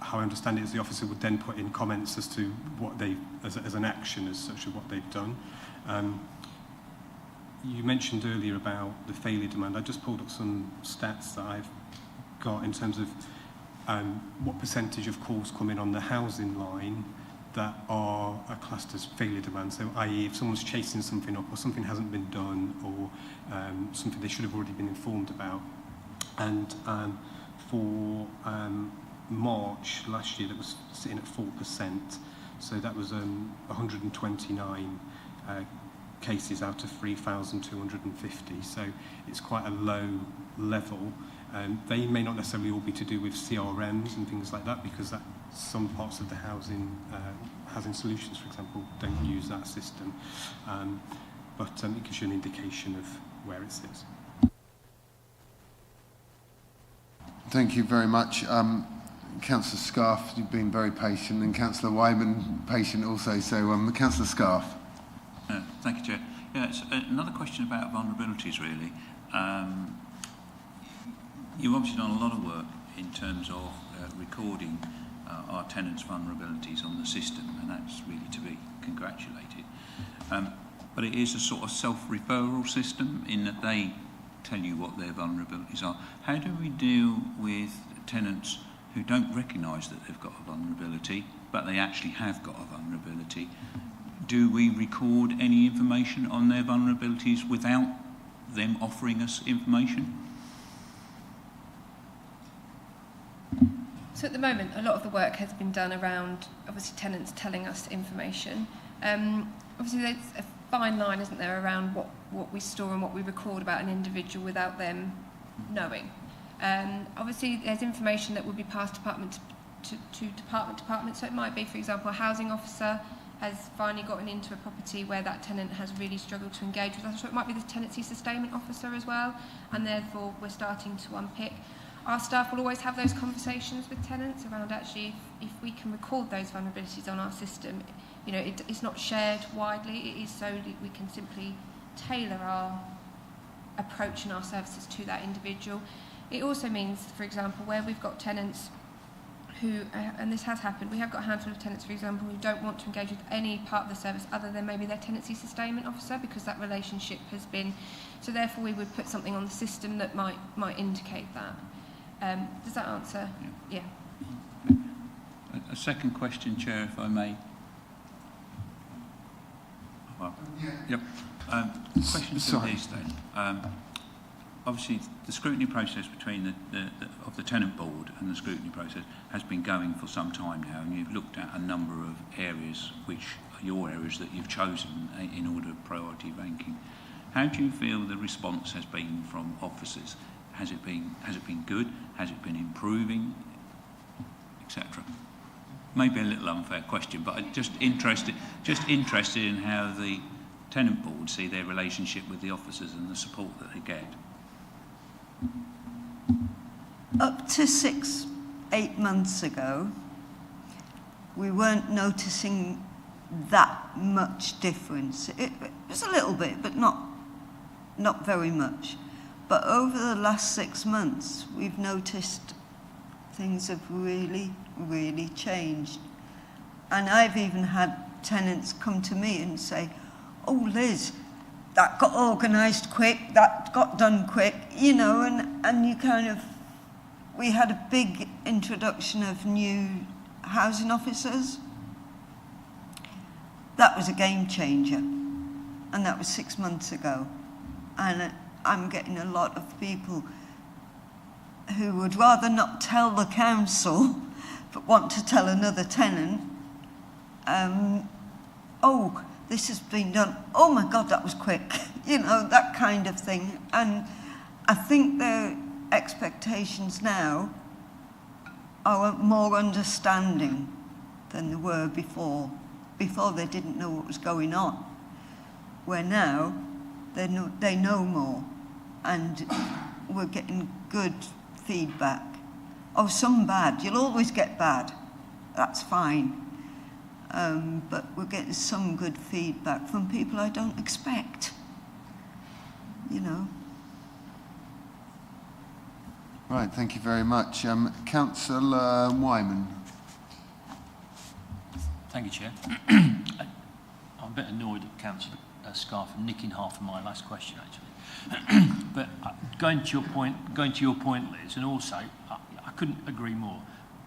how I understand it is the officer would then put in comments as to what they, as an action as such, of what they've done. You mentioned earlier about the failure demand. I just pulled up some stats that I've got in terms of what percentage of calls come in on the housing line that are classed as failure demand. So, i.e., if someone's chasing something up or something hasn't been done or something they should have already been informed about. And for March last year, that was sitting at 4%. So that was 129 cases out of 3,250. So it's quite a low level. They may not necessarily all be to do with CRMs and things like that, because some parts of the housing solutions, for example, don't use that system. But it gives you an indication of where it sits. Thank you very much. Councillor Scarf, you've been very patient, and Councillor Wyman, patient also. So, Councillor Scarf. Thank you, Chair. Yeah, it's another question about vulnerabilities, really. You've obviously done a lot of work in terms of recording our tenants' vulnerabilities on the system, and that's really to be congratulated. But it is a sort of self-referral system in that they tell you what their vulnerabilities are. How do we deal with tenants who don't recognise that they've got a vulnerability, but they actually have got a vulnerability? Do we record any information on their vulnerabilities without them offering us information? So at the moment, a lot of the work has been done around, obviously, tenants telling us information. Obviously, there's a fine line, isn't there, around what we store and what we record about an individual without them knowing. Obviously, there's information that would be passed department to department. So it might be, for example, a housing officer has finally gotten into a property where that tenant has really struggled to engage with us. So it might be the tenancy sustainment officer as well, and therefore we're starting to unpick. Our staff will always have those conversations with tenants around actually if we can record those vulnerabilities on our system, you know, it's not shared widely, it is so we can simply tailor our approach and our services to that individual. It also means, for example, where we've got tenants who, and this has happened, we have got a handful of tenants, for example, who don't want to engage with any part of the service other than maybe their tenancy sustainment officer, because that relationship has been, so therefore we would put something on the system that might indicate that. Does that answer? Yeah. A second question, Chair, if I may. Well, yep. Question to these then. Obviously, the scrutiny process between the tenant board and the scrutiny process has been going for some time now, and you've looked at a number of areas which are your areas that you've chosen in order of priority ranking. How do you feel the response has been from officers? Has it been good? Has it been improving, etc.? Maybe a little unfair question, but I'm just interested in how the tenant board see their relationship with the officers and the support that they get. Up to 6-8 months ago, we weren't noticing that much difference. It was a little bit, but not very much. But over the last 6 months, we've noticed things have really, really changed. And I've even had tenants come to me and say, "Oh, Liz, that got organised quick, that got done quick," you know, and you kind of, we had a big introduction of new housing officers. That was a game changer, and that was 6 months ago. And I'm getting a lot of people who would rather not tell the council, but want to tell another tenant, "Oh, this has been done. Oh my God, that was quick." You know, that kind of thing. And I think their expectations now are more understanding than they were before. Before they didn't know what was going on. Where now they know more, and we're getting good feedback. Oh, some bad. You'll always get bad. That's fine. But we're getting some good feedback from people I don't expect. You know. Right, thank you very much. Councillor Wyman. Thank you, Chair. I'm a bit annoyed at Councillor Scarr for nicking half of my last question, actually. But going to your point, Liz, and also I couldn't agree more.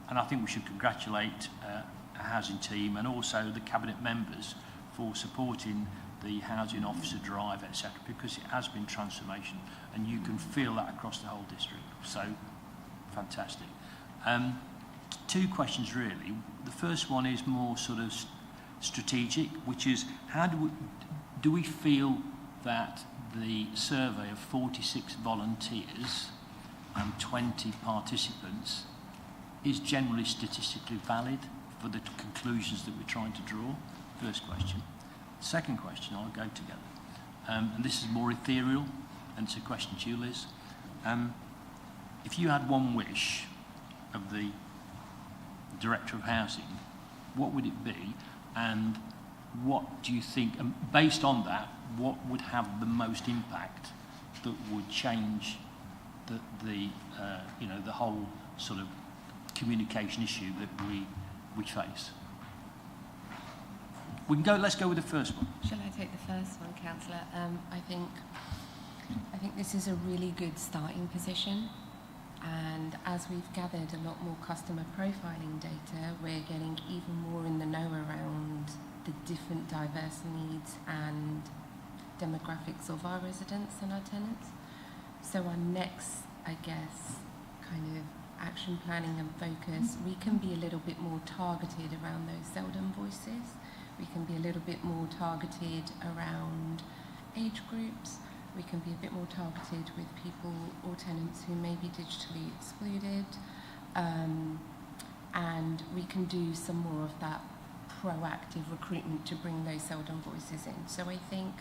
And I think we should congratulate our housing team and also the cabinet members for supporting the housing officer drive, etc., because it has been transformation, and you can feel that across the whole district. So, fantastic. Two questions really. The first one is more sort of strategic, which is how do we feel that the survey of 46 volunteers and 20 participants is generally statistically valid for the conclusions that we're trying to draw? First question. Second question, I'll go together. And this is more ethereal, and it's a question to you, Liz. If you had one wish of the Director of Housing, what would it be? And what do you think, and based on that, what would have the most impact that would change the whole sort of communication issue that we face? Let's go with the first one. Shall I take the first one, Councillor? I think this is a really good starting position, and as we've gathered a lot more customer profiling data, we're getting even more in the know around the different diverse needs and demographics of our residents and our tenants. So our next, I guess, kind of action planning and focus, we can be a little bit more targeted around those seldom voices. We can be a little bit more targeted around age groups. We can be a bit more targeted with people or tenants who may be digitally excluded. And we can do some more of that proactive recruitment to bring those seldom voices in. So I think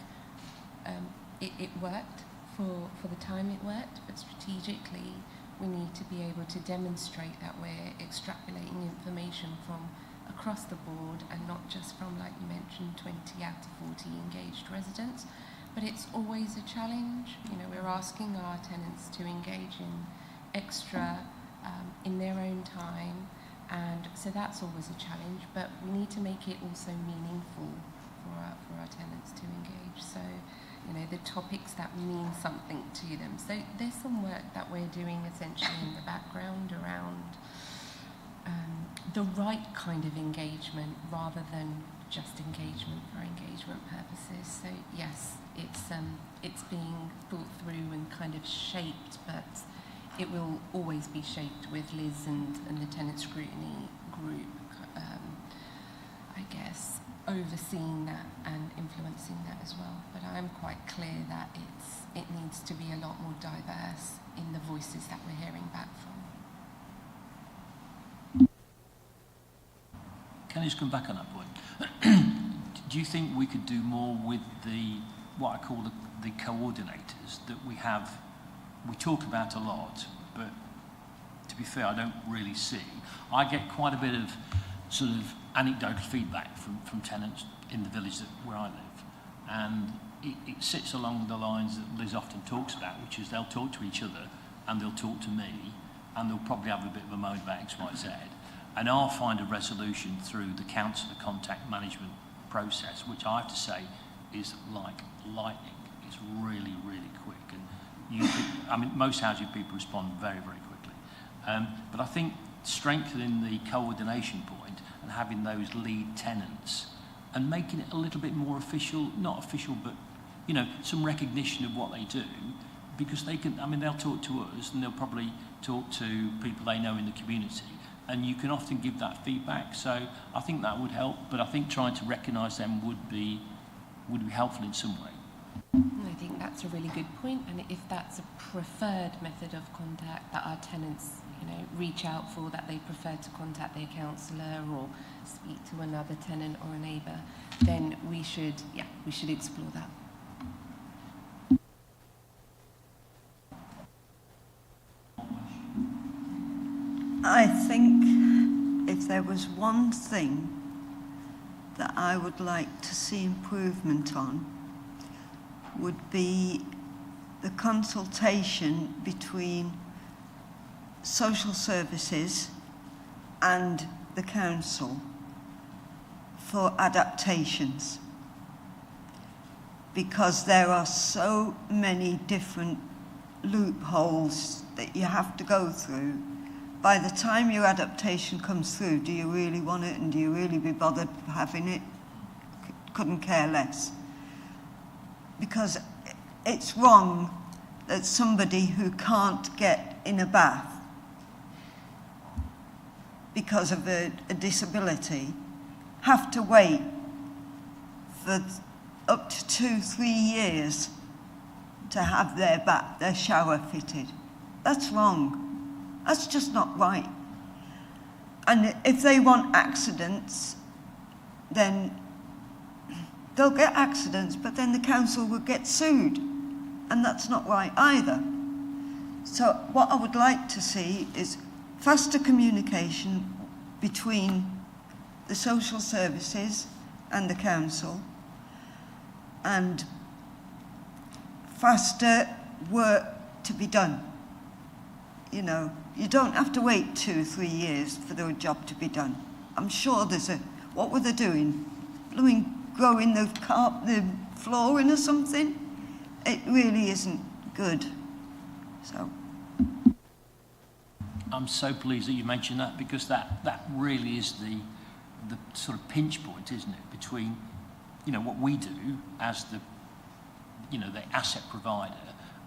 it worked for the time it worked, but strategically we need to be able to demonstrate that we're extrapolating information from across the board and not just from, like you mentioned, 20 out of 40 engaged residents. But it's always a challenge. You know, we're asking our tenants to engage in extra in their own time, and so that's always a challenge, but we need to make it also meaningful for our tenants to engage. So, you know, the topics that mean something to them. So there's some work that we're doing essentially in the background around the right kind of engagement rather than just engagement for engagement purposes. So yes, it's being thought through and kind of shaped, but it will always be shaped with Liz and the Tenant Scrutiny Group, I guess, overseeing that and influencing that as well. But I'm quite clear that it needs to be a lot more diverse in the voices that we're hearing back from. Can I just come back on that point? Do you think we could do more with what I call the coordinators that we have? We talk about a lot, but to be fair, I don't really see. I get quite a bit of sort of anecdotal feedback from tenants in the village where I live, and it sits along the lines that Liz often talks about, which is they'll talk to each other and they'll talk to me and they'll probably have a bit of a moan about X, Y, Z, and I'll find a resolution through the councillor contact management process, which I have to say is like lightning. It's really, really quick, and most housing people respond very, very quickly. But I think strengthening the coordination point and having those lead tenants and making it a little bit more official, not official, but you know, some recognition of what they do, because they can. They'll talk to us and they'll probably talk to people they know in the community, and you can often give that feedback. So I think that would help, but I think trying to recognise them would be helpful in some way. I think that's a really good point, and if that's a preferred method of contact that our tenants, you know, reach out for, that they prefer to contact their councillor or speak to another tenant or a neighbour, then we should explore that. I think if there was one thing that I would like to see improvement on, would be the consultation between social services and the council for adaptations, because there are so many different loopholes that you have to go through. By the time your adaptation comes through, do you really want it, and do you really be bothered having it? Couldn't care less. Because it's wrong that somebody who can't get in a bath because of a disability have to wait for up to 2-3 years to have their shower fitted. That's wrong. That's just not right. And if they want accidents, then they'll get accidents, but then the council will get sued. And that's not right either. So what I would like to see is faster communication between the social services and the council, and faster work to be done. You know, you don't have to wait 2-3 years for the job to be done. I'm sure what were they doing? Blooming growing the flooring or something? It really isn't good. So. I'm so pleased that you mentioned that, because that really is the sort of pinch point, isn't it, between, you know, what we do as the asset provider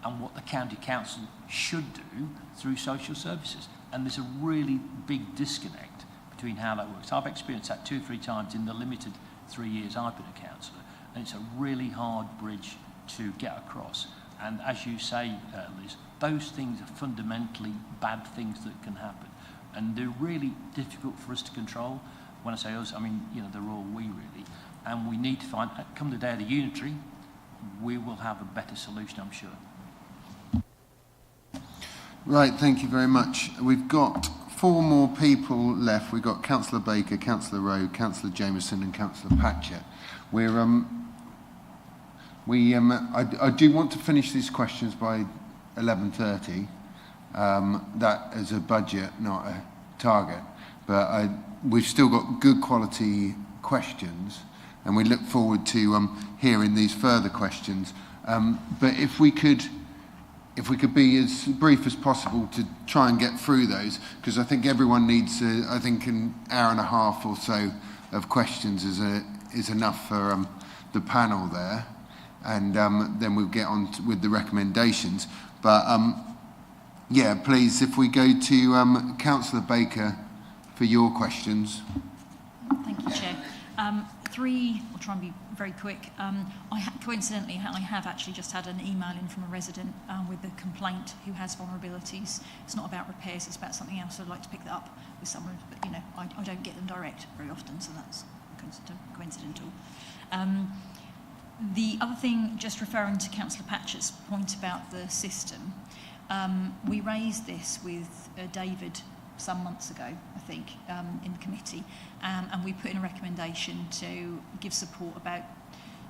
and what the county council should do through social services. And there's a really big disconnect between how that works. I've experienced that 2 or 3 times in the limited 3 years I've been a councillor, and it's a really hard bridge to get across. And as you say, Liz, those things are fundamentally bad things that can happen, and they're really difficult for us to control. When I say us, I mean, you know, they're all we really, and we need to find, come the day of the unitary, we will have a better solution, I'm sure. Right, thank you very much. We've got 4 more people left. We've got Councillor Baker, Councillor Rowe, Councillor Jameson and Councillor Patchett. I do want to finish these questions by 11:30. That is a budget, not a target. But we've still got good quality questions, and we look forward to hearing these further questions. But if we could be as brief as possible to try and get through those, because I think everyone needs, I think an hour and a half or so of questions is enough for the panel there, and then we'll get on with the recommendations. But yeah, please, if we go to Councillor Baker for your questions. Thank you, Chair. 3, I'll try and be very quick. Coincidentally, I have actually just had an email in from a resident with a complaint who has vulnerabilities. It's not about repairs, it's about something else. I'd like to pick that up with someone, but you know, I don't get them direct very often, so that's coincidental. The other thing, just referring to Councillor Patchett's point about the system, we raised this with David some months ago, I think, in the committee, and we put in a recommendation to give support about,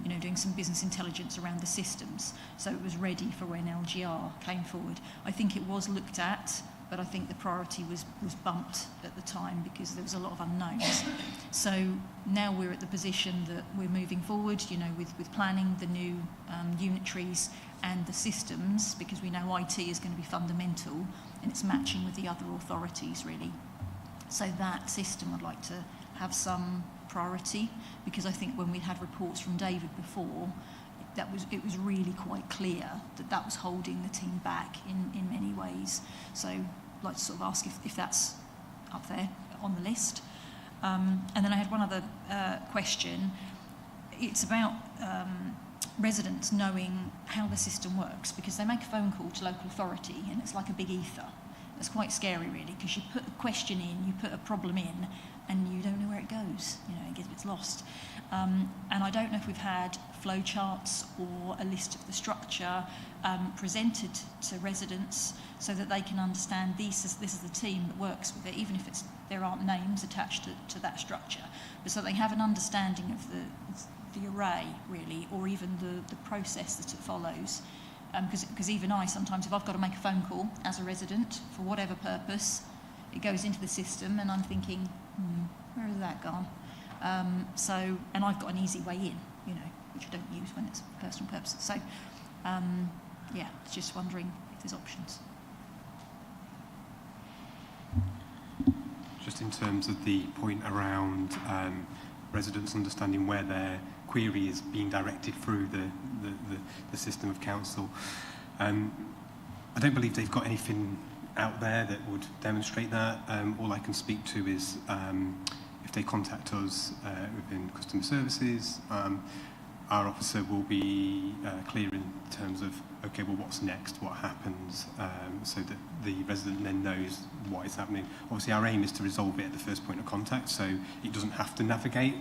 you know, doing some business intelligence around the systems, so it was ready for when LGR came forward. I think it was looked at, but I think the priority was bumped at the time because there was a lot of unknowns. So now we're at the position that we're moving forward, you know, with planning the new unitaries and the systems, because we know IT is going to be fundamental, and it's matching with the other authorities really. So that system I'd like to have some priority, because I think when we had reports from David before, it was really quite clear that was holding the team back in many ways. So I'd like to sort of ask if that's up there on the list. And then I had one other question. It's about residents knowing how the system works, because they make a phone call to local authority and it's like a big ether. It's quite scary really, because you put a question in, you put a problem in, and you don't know where it goes, you know, it gets lost. And I don't know if we've had flowcharts or a list of the structure presented to residents so that they can understand this is the team that works with it, even if there aren't names attached to that structure, but so they have an understanding of the array really, or even the process that it follows. Because even I, sometimes, if I've got to make a phone call as a resident for whatever purpose, it goes into the system and I'm thinking, where has that gone? And I've got an easy way in, you know, which I don't use when it's personal purposes. So, yeah, just wondering if there's options. Just in terms of the point around residents understanding where their query is being directed through the system of council, I don't believe they've got anything out there that would demonstrate that. All I can speak to is if they contact us within customer services, our officer will be clear in terms of, okay, well, what's next, what happens, so that the resident then knows what is happening. Obviously, our aim is to resolve it at the first point of contact, so it doesn't have to navigate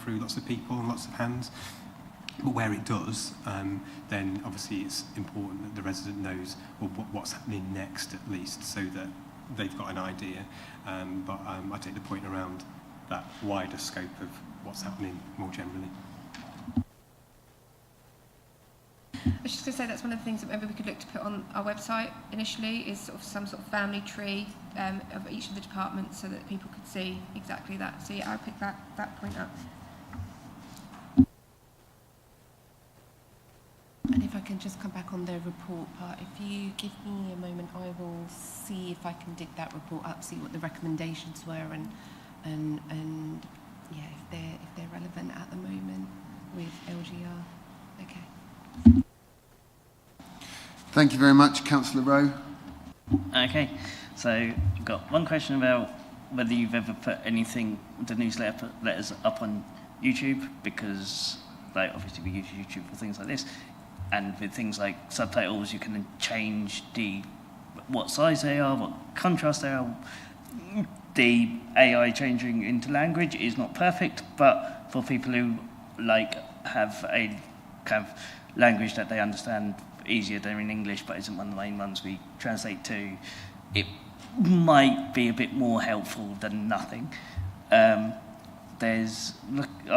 through lots of people and lots of hands. But where it does, then obviously it's important that the resident knows, well, what's happening next at least, so that they've got an idea. But I take the point around that wider scope of what's happening more generally. I was just going to say that's one of the things that maybe we could look to put on our website initially, is sort of some sort of family tree of each of the departments, so that people could see exactly that. So yeah, I'll pick that point up. And if I can just come back on the report part, if you give me a moment, I will see if I can dig that report up, see what the recommendations were, and yeah, if they're relevant at the moment with LGR. Okay. Thank you very much, Councillor Rowe. Okay, so I've got one question about whether you've ever put anything, the newsletter letters up on YouTube, because like obviously we use YouTube for things like this, and with things like subtitles you can then change what size they are, what contrast they are. The AI changing into language is not perfect, but for people who like have a kind of language that they understand easier than in English, but isn't one of the main ones we translate to, it might be a bit more helpful than nothing. I'll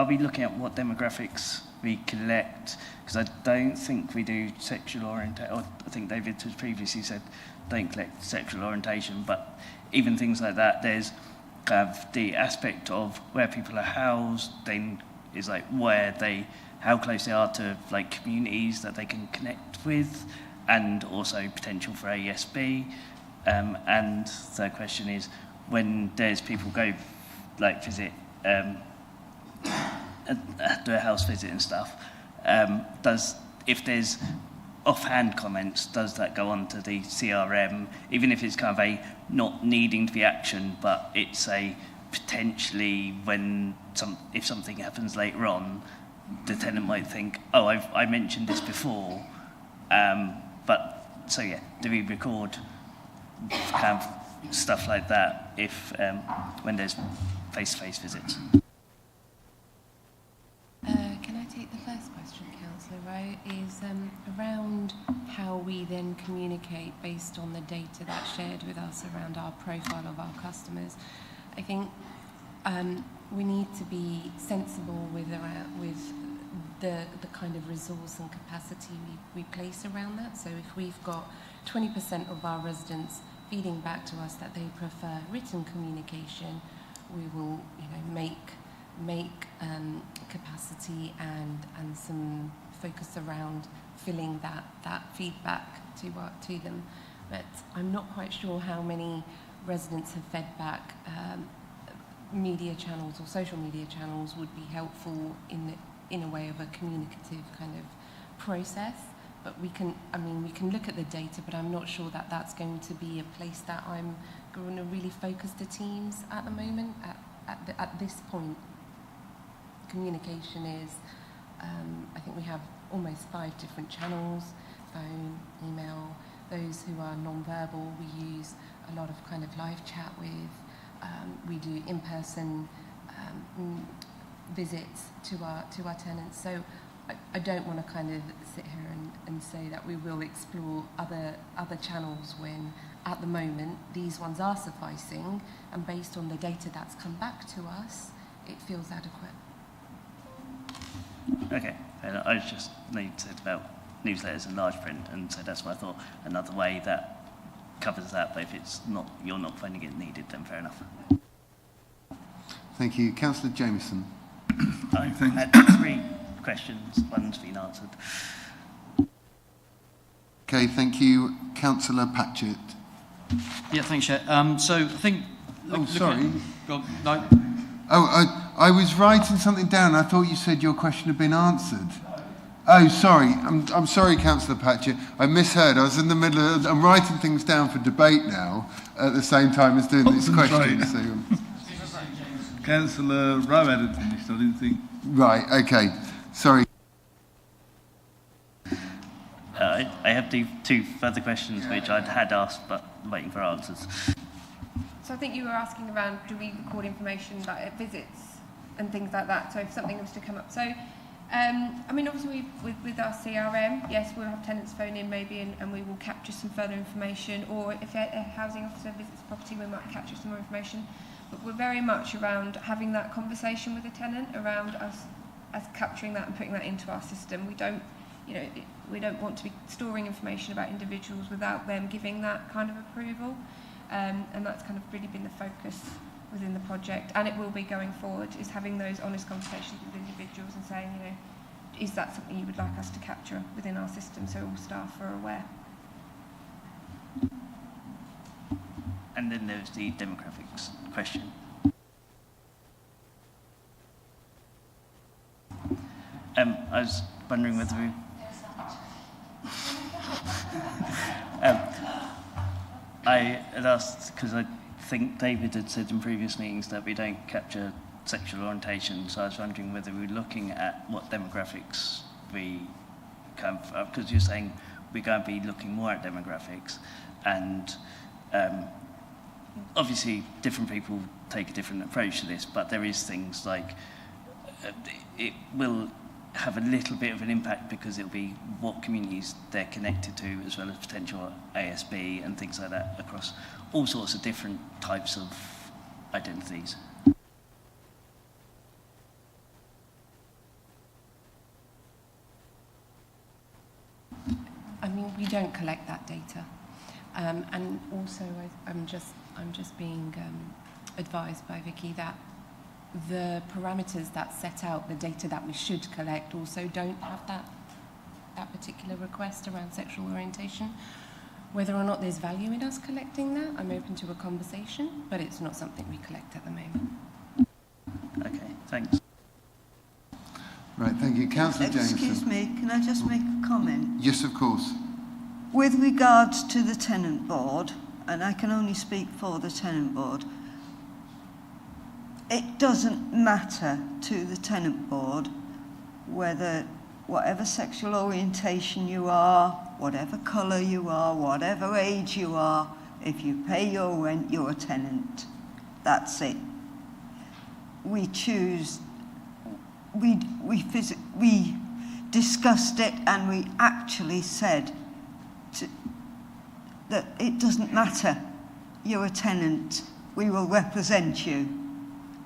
be looking at what demographics we collect, because I don't think we do sexual orientation. I think David has previously said don't collect sexual orientation, but even things like that, there's kind of the aspect of where people are housed, then is like how close they are to like communities that they can connect with, and also potential for ASB. And third question is, when there's people go like visit, do a house visit and stuff, if there's offhand comments, does that go on to the CRM, even if it's kind of a not needing to be action, but it's a potentially if something happens later on, the tenant might think, oh, I mentioned this before, but so yeah, do we record kind of stuff like that if when there's face-to-face visits? Can I take the first question, Councillor Rowe, is around how we then communicate based on the data that's shared with us around our profile of our customers. I think we need to be sensible with the kind of resource and capacity we place around that. So if we've got 20% of our residents feeding back to us that they prefer written communication, we will, make capacity and some focus around filling that feedback to them. But I'm not quite sure how many residents have fed back media channels or social media channels would be helpful in a way of a communicative kind of process. But we can look at the data, but I'm not sure that that's going to be a place that I'm going to really focus the teams at the moment. At this point, communication is, I think we have almost 5 different channels: phone, email. Those who are non-verbal, we use a lot of kind of live chat with. We do in-person visits to our tenants. So I don't want to kind of sit here and say that we will explore other channels when at the moment these ones are sufficing, and based on the data that's come back to us, it feels adequate. Okay, I just need to say about newsletters in large print, and so that's why I thought another way that covers that, but if it's not, you're not finding it needed, then fair enough. Thank you. Councillor Jameson. I had 3 questions, one's been answered. Okay, thank you. Councillor Patchett. Yeah, thanks, Chair. So I think... sorry. No. Oh, I was writing something down. I thought you said your question had been answered. Oh, sorry. I'm sorry, Councillor Patchett. I misheard. I was in the middle of... I'm writing things down for debate now at the same time as doing this question. So, Councillor Rowe hadn't finished, I didn't think. Right, okay. Sorry. I have 2 further questions which I'd had asked but waiting for answers. So I think you were asking around, do we record information like at visits and things like that, so if something was to come up. So, I mean, obviously with our CRM, yes, we'll have tenants phone in maybe and we will capture some further information, or if a housing officer visits the property, we might capture some more information. But we're very much around having that conversation with the tenant, around us capturing that and putting that into our system. We don't, we don't want to be storing information about individuals without them giving that kind of approval. And that's kind of really been the focus within the project, and it will be going forward, is having those honest conversations with individuals and saying, is that something you would like us to capture within our system so all staff are aware. And then there's the demographics question. I was wondering whether we... I had asked, because I think David had said in previous meetings that we don't capture sexual orientation, so I was wondering whether we were looking at what demographics we come from, because you're saying we're going to be looking more at demographics, and obviously different people take a different approach to this, but there is things like it will have a little bit of an impact because it'll be what communities they're connected to, as well as potential ASB and things like that across all sorts of different types of identities. I mean, we don't collect that data, and also I'm just being advised by Vicky that the parameters that set out the data that we should collect also don't have that particular request around sexual orientation. Whether or not there's value in us collecting that, I'm open to a conversation, but it's not something we collect at the moment. Okay, thanks. Right, thank you. Councillor Jameson. Excuse me, can I just make a comment? Yes, of course. With regards to the tenant board, and I can only speak for the tenant board, it doesn't matter to the tenant board whether whatever sexual orientation you are, whatever colour you are, whatever age you are, if you pay your rent, you're a tenant. That's it. We choose, we discussed it, and we actually said that it doesn't matter. You're a tenant. We will represent you.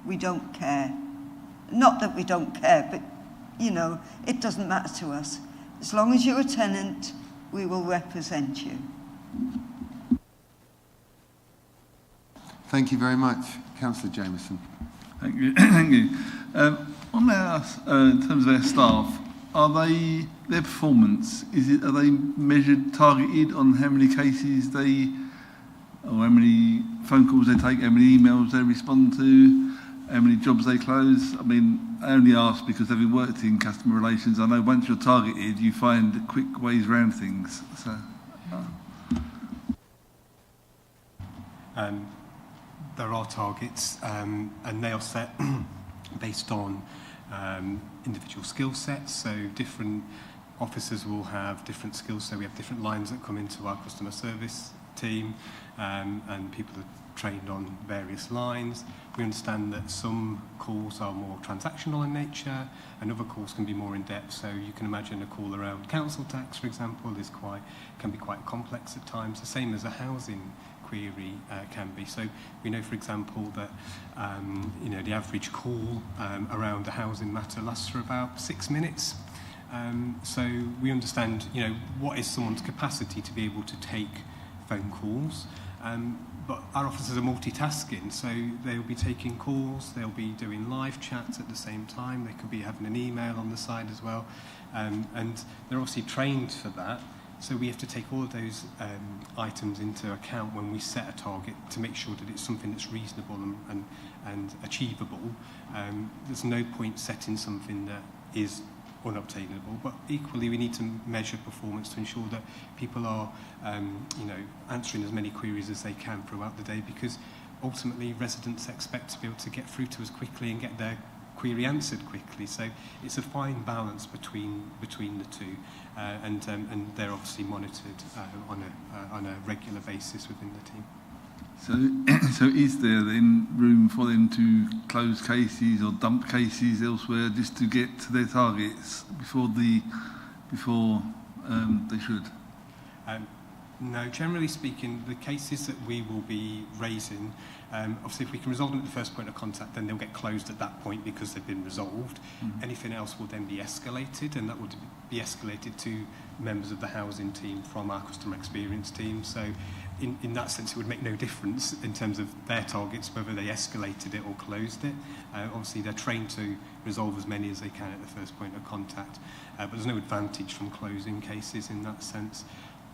We don't care. Not that we don't care, but, it doesn't matter to us. As long as you're a tenant, we will represent you. Thank you very much. Councillor Jameson. Thank you. Thank you. On in terms of their staff, are their performance, are they measured, targeted on how many cases or how many phone calls they take, how many emails they respond to, how many jobs they close? I mean, I only ask because having worked in customer relations, I know once you're targeted, you find quick ways around things. So, there are targets, and they are set based on individual skill sets. So different officers will have different skills. So we have different lines that come into our customer service team, and people are trained on various lines. We understand that some calls are more transactional in nature, and other calls can be more in-depth. So you can imagine a call around council tax, for example, can be quite complex at times, the same as a housing query can be. So we know, for example, that the average call around a housing matter lasts for about 6 minutes. So we understand, you know, what is someone's capacity to be able to take phone calls. But our officers are multitasking, so they'll be taking calls, they'll be doing live chats at the same time, they could be having an email on the side as well, and they're obviously trained for that, so we have to take all of those items into account when we set a target to make sure that it's something that's reasonable and achievable. There's no point setting something that is unobtainable, but equally we need to measure performance to ensure that people are you know, answering as many queries as they can throughout the day, because ultimately residents expect to be able to get through to us quickly and get their query answered quickly. So it's a fine balance between the two, and they're obviously monitored on a regular basis within the team. So is there then room for them to close cases or dump cases elsewhere just to get to their targets before they should? No, generally speaking, the cases that we will be raising, obviously if we can resolve them at the first point of contact, then they'll get closed at that point because they've been resolved. Anything else will then be escalated, and that would be escalated to members of the housing team from our customer experience team. So in that sense, it would make no difference in terms of their targets, whether they escalated it or closed it. Obviously, they're trained to resolve as many as they can at the first point of contact, but there's no advantage from closing cases in that sense.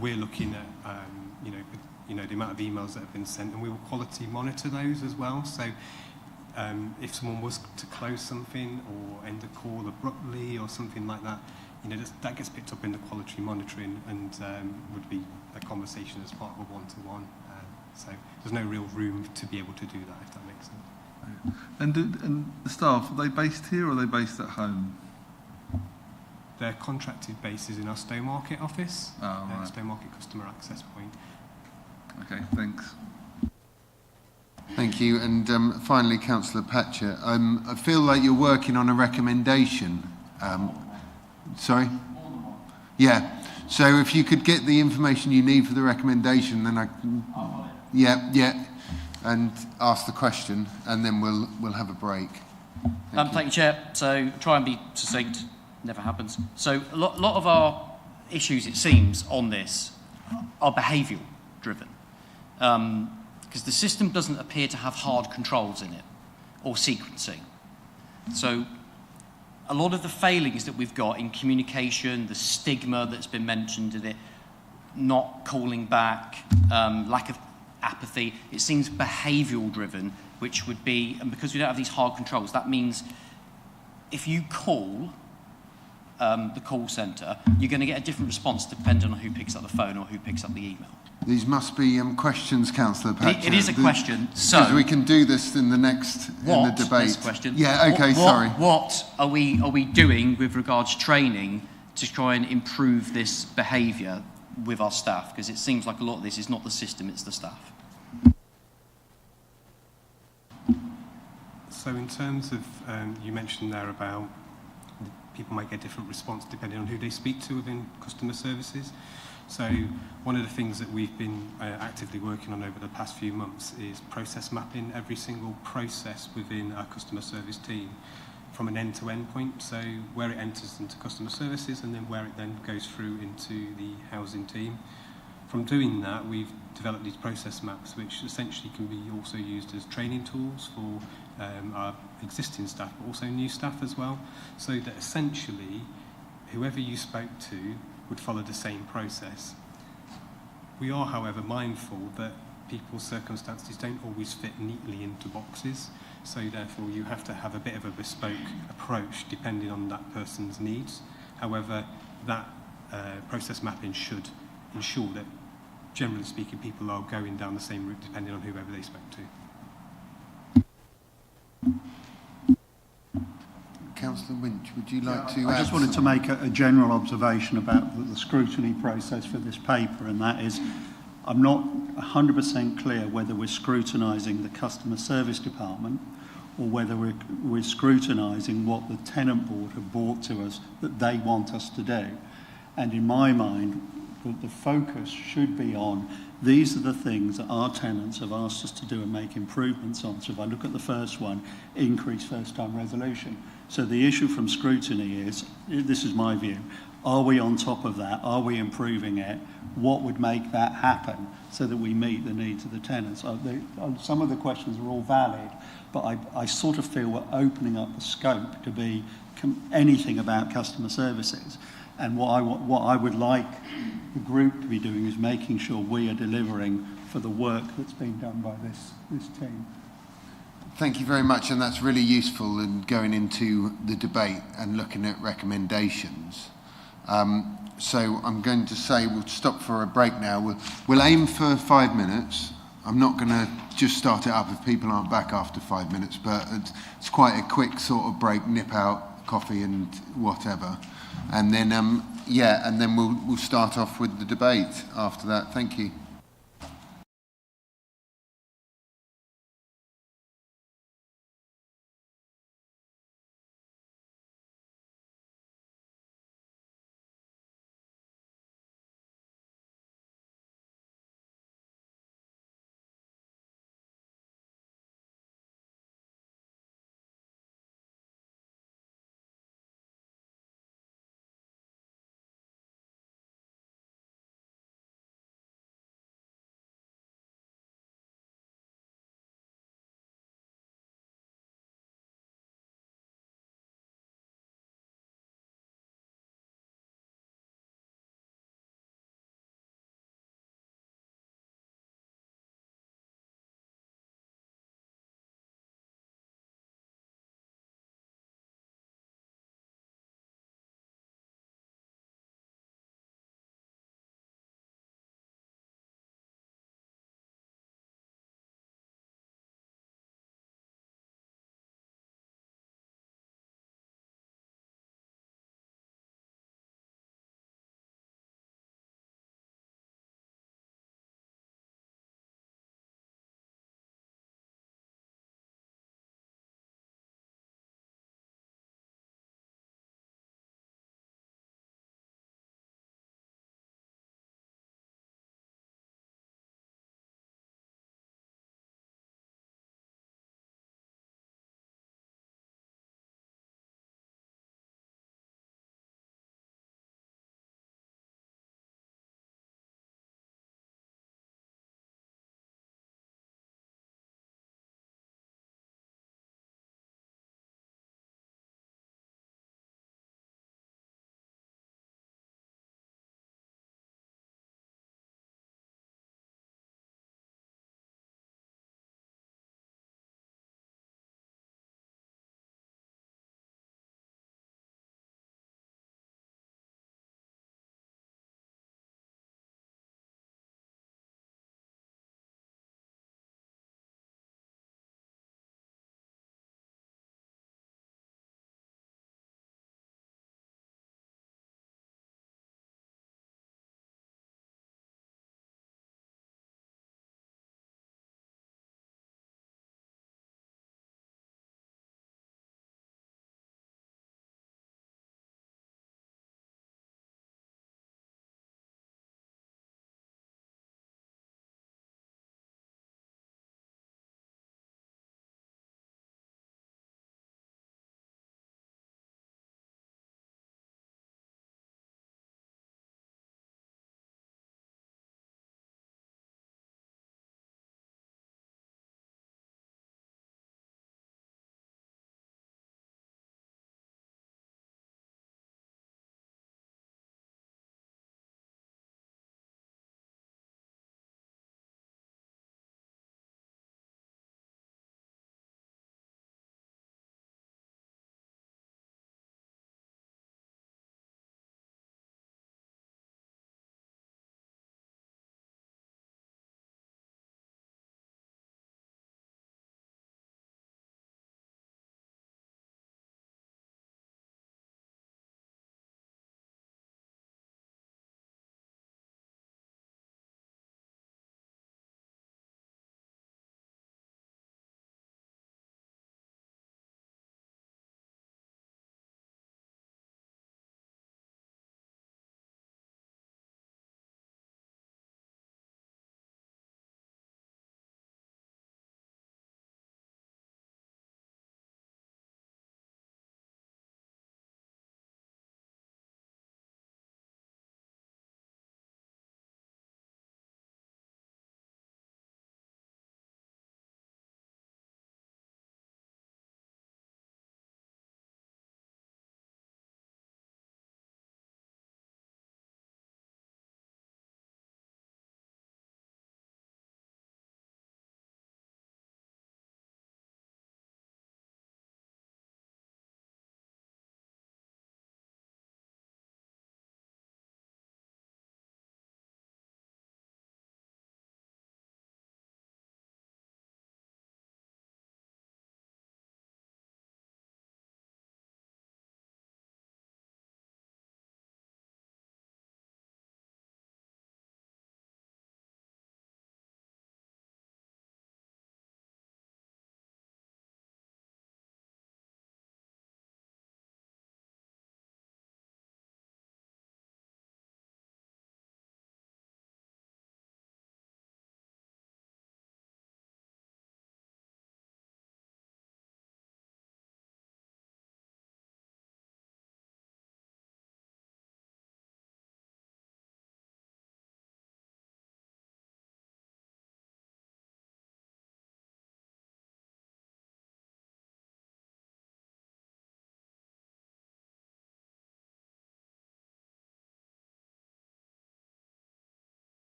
We're looking at, you know, the amount of emails that have been sent, and we will quality monitor those as well. So if someone was to close something or end a call abruptly or something like that, you know, that gets picked up in the quality monitoring and would be a conversation as part of a one-to-one. So there's no real room to be able to do that, if that makes sense. And the staff, are they based here or are they based at home? Their contracted base is in our Stowmarket office, right. Stowmarket Customer Access Point. Okay, thanks. Thank you. And finally, Councillor Patcher, I feel like you're working on a recommendation. Sorry? Yeah. So if you could get the information you need for the recommendation, then I can... Yeah. And ask the question, and then we'll have a break. Thank you, Chair. So try and be succinct. Never happens. So a lot of our issues, it seems, on this are behavioural driven, because the system doesn't appear to have hard controls in it or sequencing. So a lot of the failings that we've got in communication, the stigma that's been mentioned in it, not calling back, lack of apathy, it seems behavioural driven, which would be, and because we don't have these hard controls, that means if you call the call centre, you're going to get a different response depending on who picks up the phone or who picks up the email. These must be questions, Councillor Patcher. It is a question. So we can do this in the next in the debate. This question. Yeah. Okay. Sorry. What are we doing with regards to training to try and improve this behaviour with our staff? Because it seems like a lot of this is not the system; it's the staff. So in terms of you mentioned there about people might get a different response depending on who they speak to within customer services. So one of the things that we've been actively working on over the past few months is process mapping every single process within our customer service team from an end-to-end point, so where it enters into customer services and then where it then goes through into the housing team. From doing that, we've developed these process maps, which essentially can be also used as training tools for our existing staff, but also new staff as well, so that essentially whoever you spoke to would follow the same process. We are, however, mindful that people's circumstances don't always fit neatly into boxes, so therefore you have to have a bit of a bespoke approach depending on that person's needs. However, that process mapping should ensure that, generally speaking, people are going down the same route depending on whoever they spoke to. Councillor Winch, would you like to I add just wanted to something? make a general observation about the scrutiny process for this paper, and that is I'm not 100% clear whether we're scrutinising the customer service department or whether we're scrutinising what the tenant board have brought to us that they want us to do. And in my mind, the focus should be on These are the things that our tenants have asked us to do and make improvements on. So if I look at the first one, increase first-time resolution. So the issue from scrutiny is, this is my view, are we on top of that? Are we improving it? What would make that happen so that we meet the needs of the tenants? Some of the questions are all valid, but I sort of feel we're opening up the scope to be anything about customer services. And what I would like the group to be doing is making sure we are delivering for the work that's being done by this team. Thank you very much, and that's really useful in going into the debate and looking at recommendations. So I'm going to say we'll stop for a break now. We'll aim for 5 minutes. I'm not going to just start it up if people aren't back after 5 minutes, but it's quite a quick sort of break, nip out, coffee and whatever. And then, and then we'll start off with the debate after that. Thank you.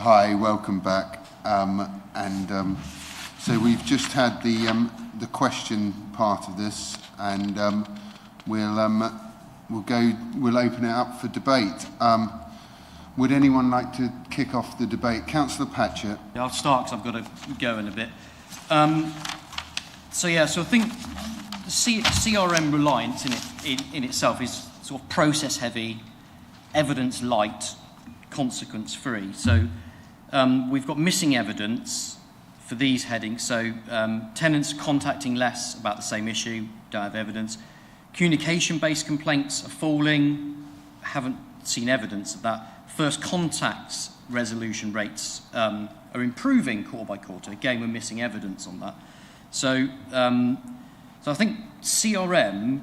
Hi, welcome back. So we've just had the question part of this, and we'll open it up for debate. Would anyone like to kick off the debate? Councillor Patchett. Yeah, I'll start because I've got to go in a bit. So I think the CRM reliance in itself is sort of process heavy, evidence light, consequence free. So we've got missing evidence for these headings. So tenants contacting less about the same issue, don't have evidence. Communication-based complaints are falling, haven't seen evidence of that. First contacts resolution rates are improving quarter by quarter. Again, we're missing evidence on that. So I think CRM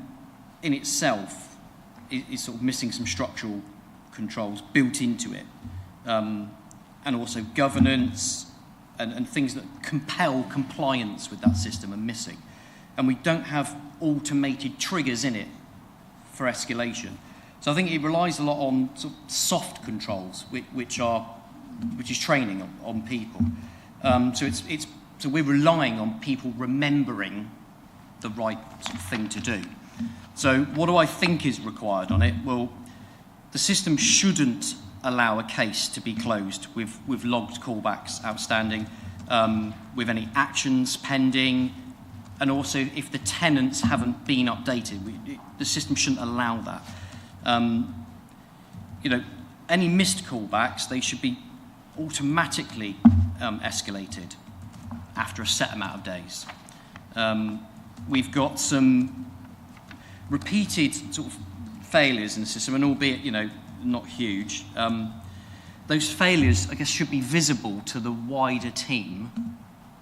in itself is sort of missing some structural controls built into it, and also governance and things that compel compliance with that system are missing. And we don't have automated triggers in it for escalation. So I think it relies a lot on sort of soft controls, which is training on people. So we're relying on people remembering the right sort of thing to do. So what do I think is required on it? Well, the system shouldn't allow a case to be closed with logged callbacks outstanding, with any actions pending, and also if the tenants haven't been updated. The system shouldn't allow that. Any missed callbacks, they should be automatically escalated after a set amount of days. We've got some repeated sort of failures in the system, and albeit, not huge, those failures, I guess, should be visible to the wider team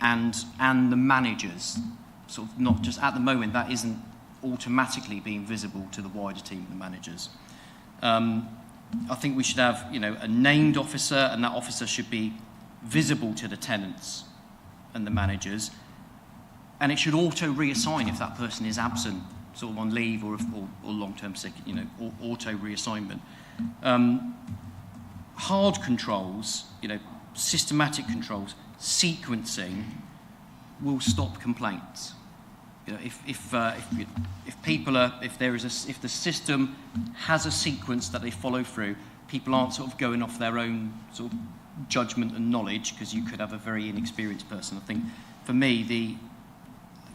and the managers. Sort of not just at the moment, that isn't automatically being visible to the wider team and the managers. I think we should have, a named officer, and that officer should be visible to the tenants and the managers, and it should auto reassign if that person is absent, sort of on leave or long-term sick, auto reassignment. Hard controls, systematic controls, sequencing will stop complaints. If the system has a sequence that they follow through, people aren't sort of going off their own sort of judgment and knowledge, because you could have a very inexperienced person. I think for me, the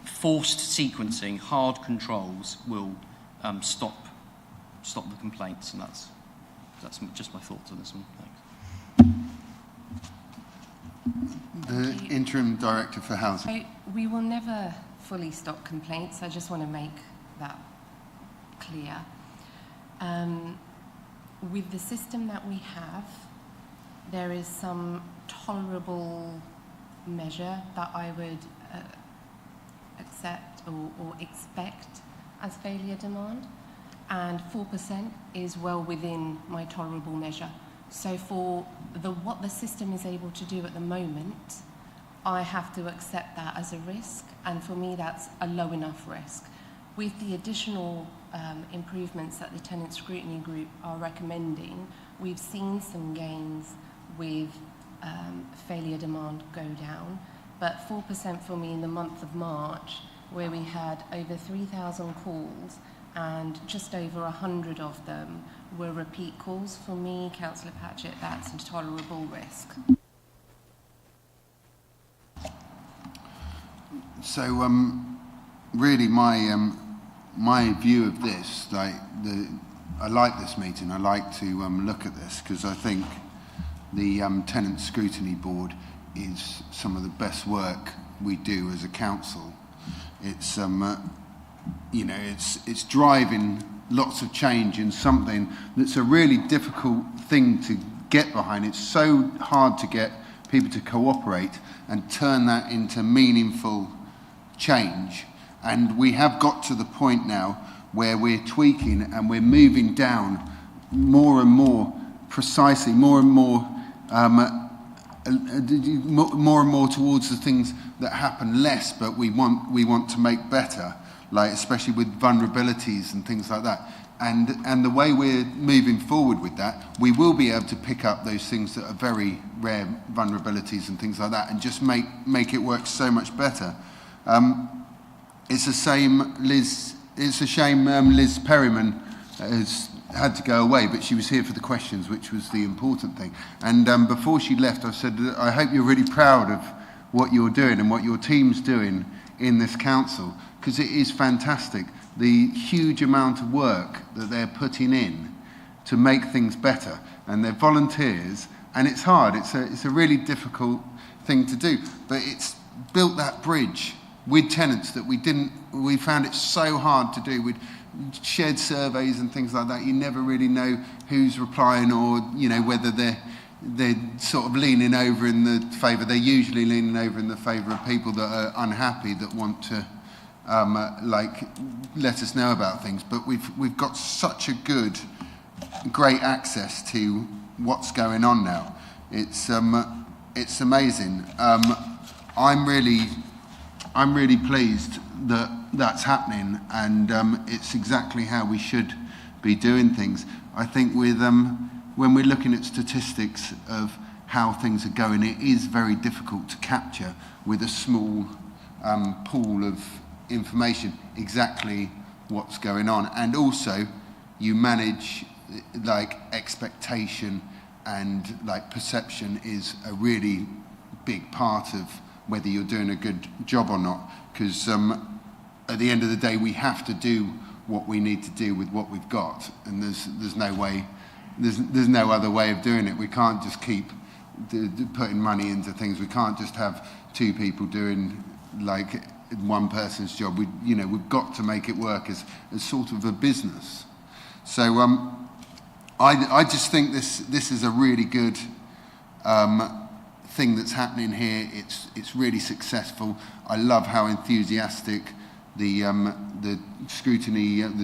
forced sequencing, hard controls will stop the complaints, and that's just my thoughts on this one. Thanks. The Interim Director for Housing. So we will never fully stop complaints. I just want to make that clear. With the system that we have, there is some tolerable measure that I would accept or expect as failure demand, and 4% is well within my tolerable measure. So for what the system is able to do at the moment, I have to accept that as a risk, and for me that's a low enough risk. With the additional improvements that the Tenant Scrutiny Group are recommending, we've seen some gains with failure demand go down, but 4% for me in the month of March, where we had over 3,000 calls and just over 100 of them were repeat calls. For me, Councillor Patchett, that's a tolerable risk. So, really, my view of this, I like this meeting. I like to look at this, because I think the Tenant Scrutiny Board is some of the best work we do as a council. It's it's driving lots of change in something that's a really difficult thing to get behind. It's so hard to get people to cooperate and turn that into meaningful change. And we have got to the point now where we're tweaking and we're moving down more and more precisely, more and more towards the things that happen less, but we want to make better, like especially with vulnerabilities and things like that. And the way we're moving forward with that, we will be able to pick up those things that are very rare vulnerabilities and things like that, and just make it work so much better. It's a shame Liz Perryman has had to go away, but she was here for the questions, which was the important thing. And before she left, I said, I hope you're really proud of what you're doing and what your team's doing in this council, because it is fantastic. The huge amount of work that they're putting in to make things better, and they're volunteers, and it's hard. It's a really difficult thing to do, but it's built that bridge with tenants that we found it so hard to do. We'd shared surveys and things like that. You never really know who's replying, or whether they're sort of leaning over in the favour. They're usually leaning over in the favour of people that are unhappy, that want to let us know about things. But we've got such a great access to what's going on now. It's amazing. I'm really pleased that that's happening, and it's exactly how we should be doing things. I think with when we're looking at statistics of how things are going, it is very difficult to capture with a small pool of information exactly what's going on. And also you manage expectation, and perception is a really big part of whether you're doing a good job or not, because at the end of the day we have to do what we need to do with what we've got, and there's no other way of doing it. We can't just keep putting money into things. We can't just have two people doing one person's job. We've got to make it work as sort of a business. So I just think this is a really good thing that's happening here. It's really successful. I love how enthusiastic the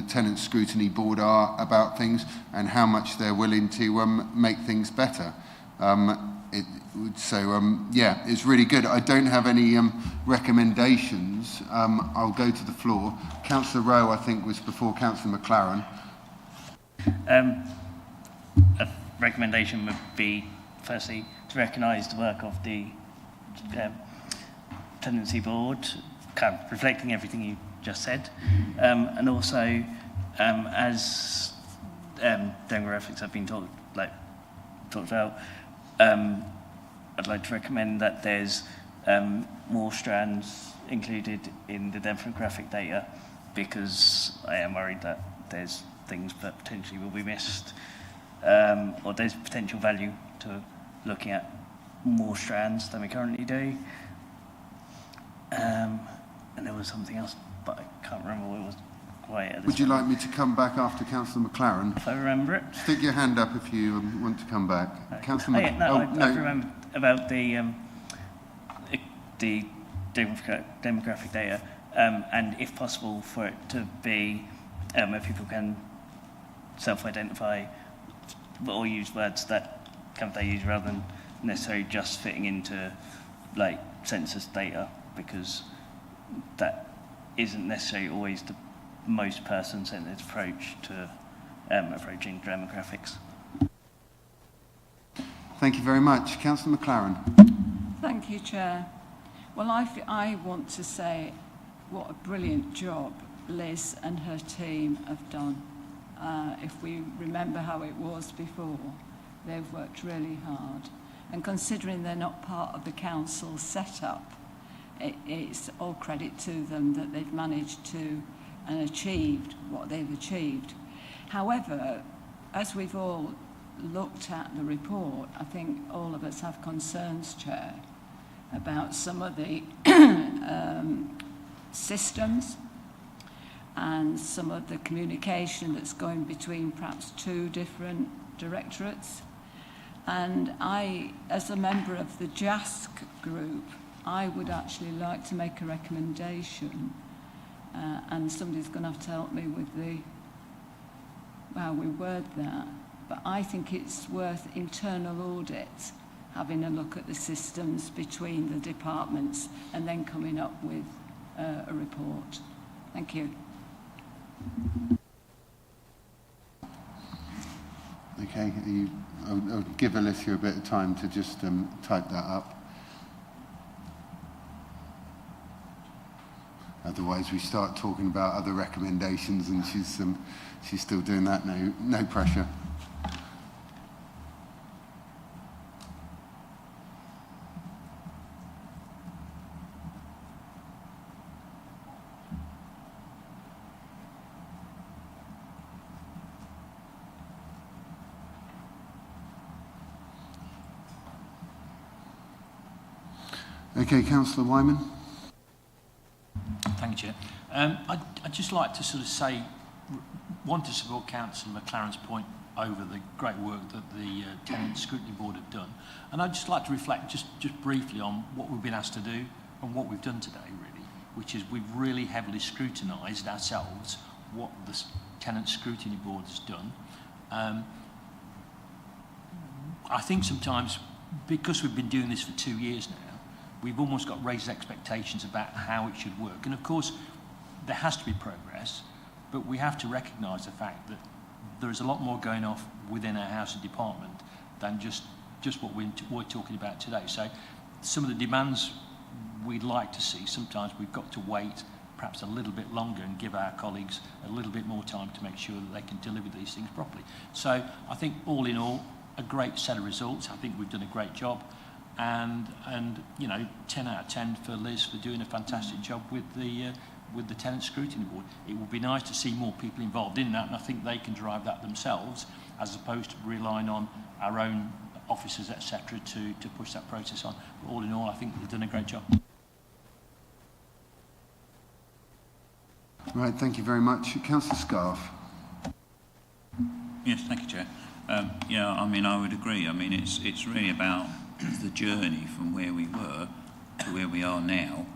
Tenant Scrutiny Board are about things, and how much they're willing to make things better. It's really good. I don't have any recommendations. I'll go to the floor. Councillor Rowe, I think, was before Councillor McLaren. A recommendation would be, firstly, to recognise the work of the Tenancy Board, kind of reflecting everything you just said, and also as demographics have been talked about, I'd like to recommend that there's more strands included in the demographic data, because I am worried that there's things that potentially will be missed, or there's potential value to looking at more strands than we currently do. And there was something else, but I can't remember what it was quite at this Would you like me to come back after Councillor McLaren? If I remember it. Stick your hand up if you want to come back. Okay. Councillor I remember about the demographic data, and if possible for it to be where people can self-identify or use words that they use, rather than necessarily just fitting into census data, because that isn't necessarily always the most person-centred approach to approaching demographics. Thank you very much. Councillor McLaren. Thank you, Chair. Well, I want to say what a brilliant job Liz and her team have done. If we remember how it was before, they've worked really hard. And considering they're not part of the council setup, it's all credit to them that they've managed to and achieved what they've achieved. However, as we've all looked at the report, I think all of us have concerns, Chair, about some of the systems and some of the communication that's going between perhaps two different directorates. And I, as a member of the JASC group, I would actually like to make a recommendation, and somebody's going to have to help me with how we word that, but I think it's worth internal audit, having a look at the systems between the departments and then coming up with a report. Thank you. Okay, I'll give Alicia a bit of time to just type that up. Otherwise, we start talking about other recommendations, and she's still doing that. No pressure. Okay, Councillor Wyman. Thank you, Chair. I'd just like to sort of say, want to support Councillor McLaren's point over the great work that the Tenant Scrutiny Board have done. And I'd just like to reflect just briefly on what we've been asked to do and what we've done today, really, which is we've really heavily scrutinised ourselves what the Tenant Scrutiny Board has done. I think sometimes, because we've been doing this for 2 years now, we've almost got raised expectations about how it should work. And of course, there has to be progress, but we have to recognise the fact that there is a lot more going off within our housing department than just what we're talking about today. So some of the demands we'd like to see, sometimes we've got to wait perhaps a little bit longer and give our colleagues a little bit more time to make sure that they can deliver these things properly. So I think all in all, a great set of results. I think we've done a great job. And you know, 10 out of 10 for Liz for doing a fantastic job with the Tenant Scrutiny Board. It would be nice to see more people involved in that, and I think they can drive that themselves, as opposed to relying on our own officers, etc., to push that process on. But all in all, I think they've done a great job. Right, thank you very much. Councillor Scarf. Yes, thank you, Chair. Yeah, I mean, I would agree. I mean, it's really about the journey from where we were to where we are now,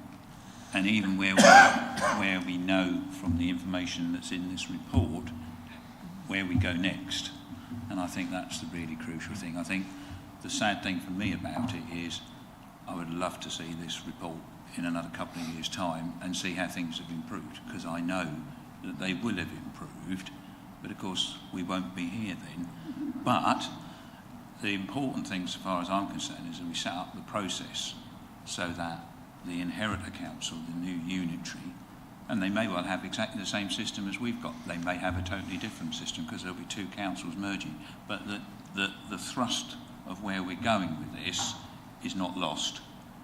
and even where we know from the information that's in this report where we go next. And I think that's the really crucial thing. I think the sad thing for me about it is I would love to see this report in another couple of years' time and see how things have improved, because I know that they will have improved, but of course we won't be here then. But the important thing, so far as I'm concerned, is that we set up the process so that the inheritor council, the new unitary, and they may well have exactly the same system as we've got. They may have a totally different system because there'll be two councils merging. But the thrust of where we're going with this is not lost,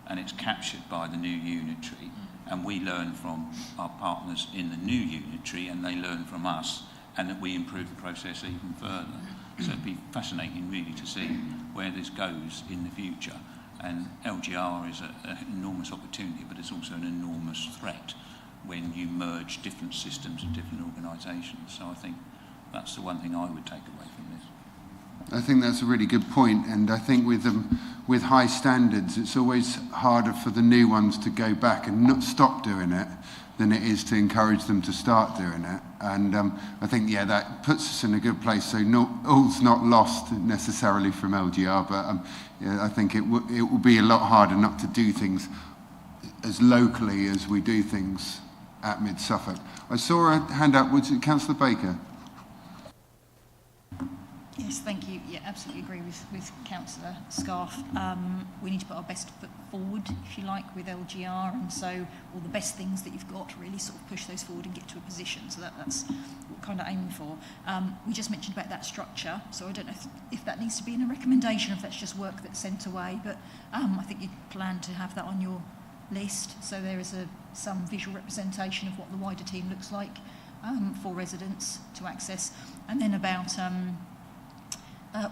and it's captured by the new unitary. And we learn from our partners in the new unitary, and they learn from us, and that we improve the process even further. So it'd be fascinating really to see where this goes in the future. And LGR is an enormous opportunity, but it's also an enormous threat when you merge different systems and different organisations. So I think that's the one thing I would take away from this. I think that's a really good point, and I think with high standards, it's always harder for the new ones to go back and not stop doing it than it is to encourage them to start doing it. And I think, yeah, that puts us in a good place. So all's not lost necessarily from LGR, but yeah, I think it will be a lot harder not to do things as locally as we do things at Mid Suffolk. I saw a hand up. Was it Councillor Baker? Yes, thank you. Yeah, absolutely agree with Councillor Scarf. We need to put our best foot forward, if you like, with LGR, and so all the best things that you've got, really sort of push those forward and get to a position. So that's what we're kind of aiming for. We just mentioned about that structure, so I don't know if that needs to be in a recommendation, or if that's just work that's sent away, but I think you plan to have that on your list, so there is some visual representation of what the wider team looks like for residents to access. And then about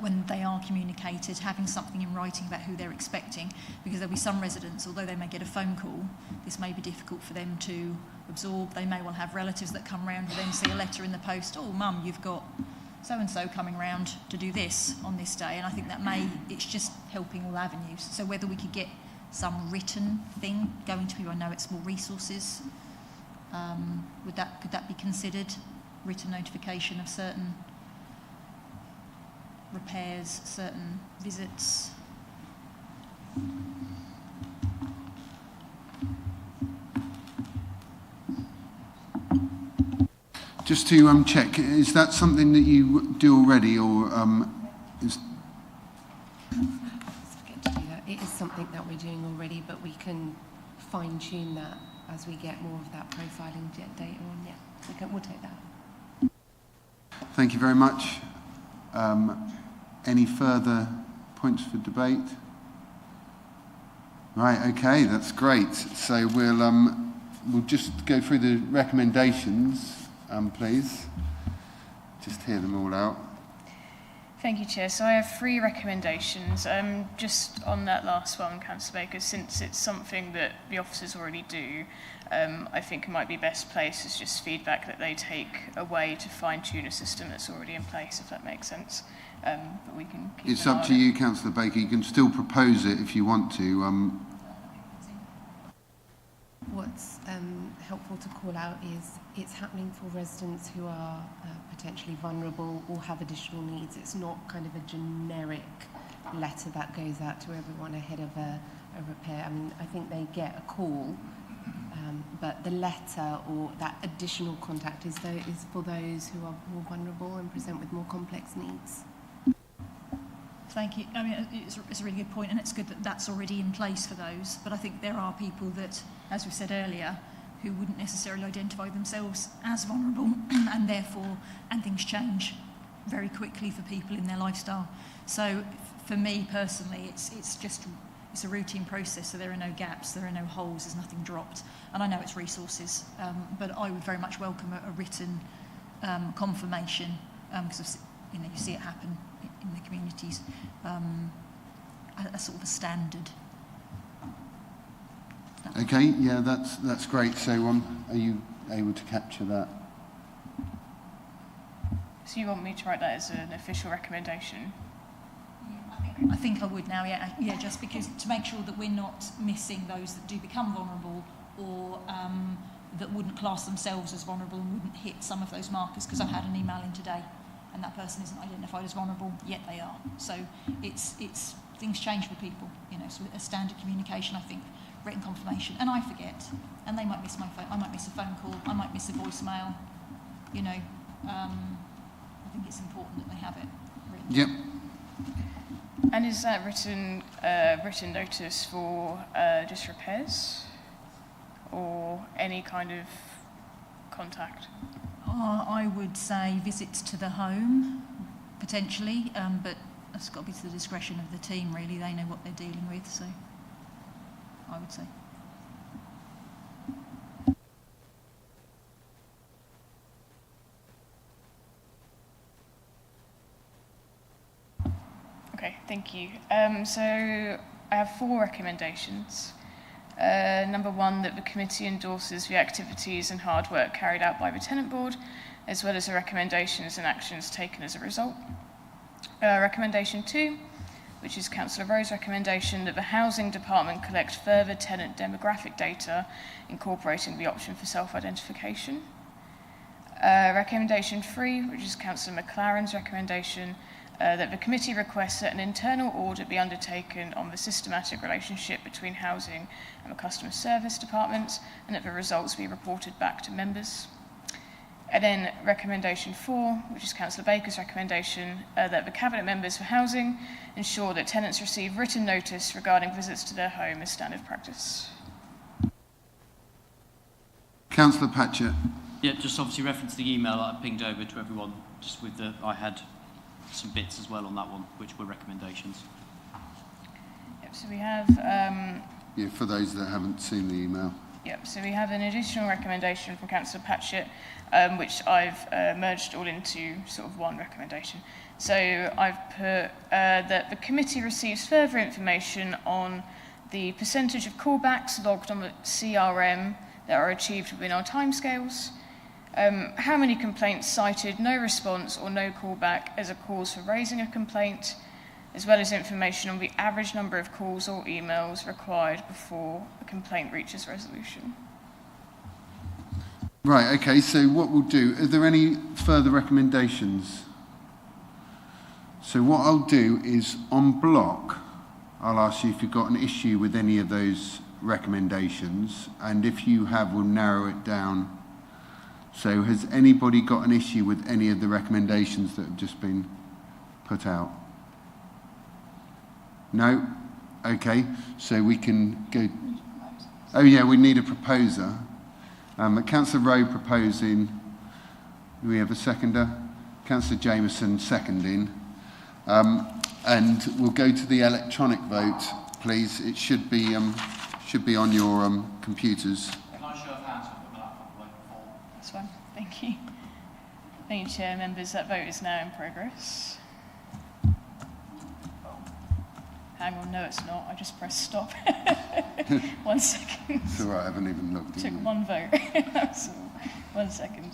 when they are communicated, having something in writing about who they're expecting, because there'll be some residents, although they may get a phone call, this may be difficult for them to absorb. They may well have relatives that come round and then see a letter in the post, oh mum, you've got so-and-so coming round to do this on this day, and I think that it's just helping all avenues. So whether we could get some written thing going to people, I know it's more resources, could that be considered, written notification of certain repairs, certain visits? Just to check, is that something that you do already, or is... Forget to do that. It is something that we're doing already, but we can fine-tune that as we get more of that profiling data on. Yeah, we'll take that. Thank you very much. Any further points for debate? Right, okay, that's great. So we'll just go through the recommendations, please. Just hear them all out. Thank you, Chair. So I have 3 recommendations. Just on that last one, Councillor Baker, since it's something that the officers already do, I think it might be best placed as just feedback that they take away to fine-tune a system that's already in place, if that makes sense. But we can keep It's up to you, Councillor Baker. You can still propose it if you want to. What's helpful to call out is it's happening for residents who are potentially vulnerable or have additional needs. It's not kind of a generic letter that goes out to everyone ahead of a repair. I mean, I think they get a call, but the letter or that additional contact is for those who are more vulnerable and present with more complex needs. Thank you. I mean, it's a really good point, and it's good that that's already in place for those. But I think there are people that, as we said earlier, who wouldn't necessarily identify themselves as vulnerable, and therefore, things change very quickly for people in their lifestyle. So, for me personally, it's a routine process. So there are no gaps, there are no holes, there's nothing dropped. And I know it's resources, but I would very much welcome a written confirmation, because you see it happen in the communities, a sort of a standard. Okay, yeah, that's great. So are you able to capture that? So you want me to write that as an official recommendation? I think I would now, yeah, just because to make sure that we're not missing those that do become vulnerable, or that wouldn't class themselves as vulnerable and wouldn't hit some of those markers, because I've had an email in today and that person isn't identified as vulnerable, yet they are. So it's things change for people, so a standard communication, I think, written confirmation. And I forget, and they might miss my phone, I might miss a phone call, I might miss a voicemail, I think it's important that they have it written. Yep. And is that written notice for just repairs or any kind of contact? I would say visits to the home, potentially, but that's got to be to the discretion of the team, really. They know what they're dealing with, so I would say. Okay, thank you. So I have 4 recommendations. Number 1, that the committee endorses the activities and hard work carried out by the Tenant Board, as well as the recommendations and actions taken as a result. Recommendation 2, which is Councillor Rowe's recommendation, that the Housing Department collect further tenant demographic data, incorporating the option for self-identification. Recommendation 3, which is Councillor McLaren's recommendation, that the committee requests that an internal audit be undertaken on the systematic relationship between housing and the customer service departments, and that the results be reported back to members. And then recommendation 4, which is Councillor Baker's recommendation, that the Cabinet members for housing ensure that tenants receive written notice regarding visits to their home as standard practice. Councillor Patchett. Yeah, just obviously reference the email that I pinged over to everyone, just with I had some bits as well on that one, which were recommendations. Yep, so we have... yeah, for those that haven't seen the email. Yep, so we have an additional recommendation from Councillor Patchett, which I've merged all into sort of one recommendation. So I've put that the committee receives further information on the percentage of callbacks logged on the CRM that are achieved within our timescales, how many complaints cited no response or no callback as a cause for raising a complaint, as well as information on the average number of calls or emails required before a complaint reaches resolution. Right, okay, so what we'll do, are there any further recommendations? So what I'll do is, on block, I'll ask you if you've got an issue with any of those recommendations, and if you have, we'll narrow it down So has anybody got an issue with any of the recommendations that have just been put out? No? Okay, so we can go... Oh yeah, we need a proposer. Councillor Rowe proposing. Do we have a seconder? Councillor Jameson seconding. And we'll go to the electronic vote, please. It should be on your computers. Can I show of hands and put my laptop away before? That's fine. Thank you. Thank you, Chair. Members, that vote is now in progress. Hang on, no it's not. I just pressed stop. 1 second. It's all right, I haven't even looked. Took one vote. That's all. 1 second.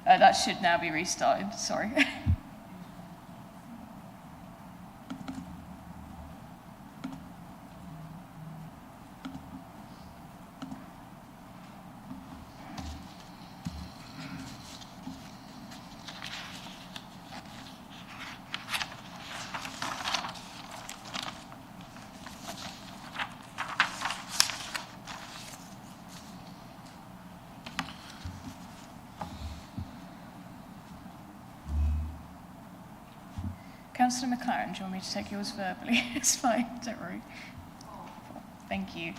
That should now be restarted, sorry. Councillor McLaren, do you want me to take yours verbally? It's fine, don't worry. Thank you.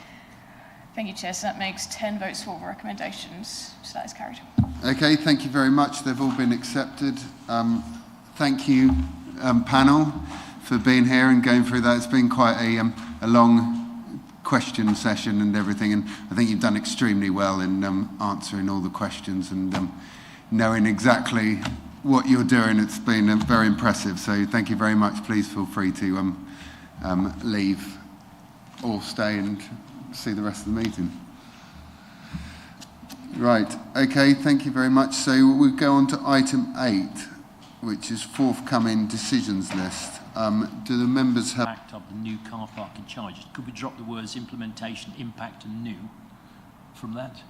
Thank you, Chair. So that makes 10 votes for the recommendations. So that is carried. Okay, thank you very much. They've all been accepted. Thank you, panel, for being here and going through that. It's been quite a long question session and everything, and I think you've done extremely well in answering all the questions and knowing exactly what you're doing. It's been very impressive, so thank you very much. Please feel free to leave or stay and see the rest of the meeting. Right, okay, thank you very much. So we'll go on to item 8, which is forthcoming decisions list. Do the members have... Impact of the new car parking charges. Could we drop the words implementation, impact and new from that?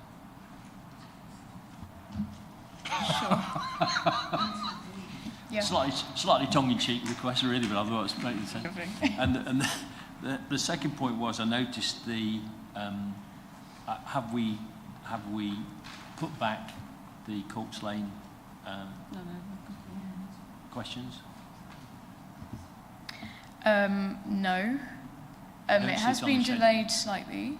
Sure. Yeah. Slightly tongue-in-cheek request, really, but I thought it was making sense. And the second point was, I noticed the have we put back the Corks Lane questions? No. It has been delayed slightly.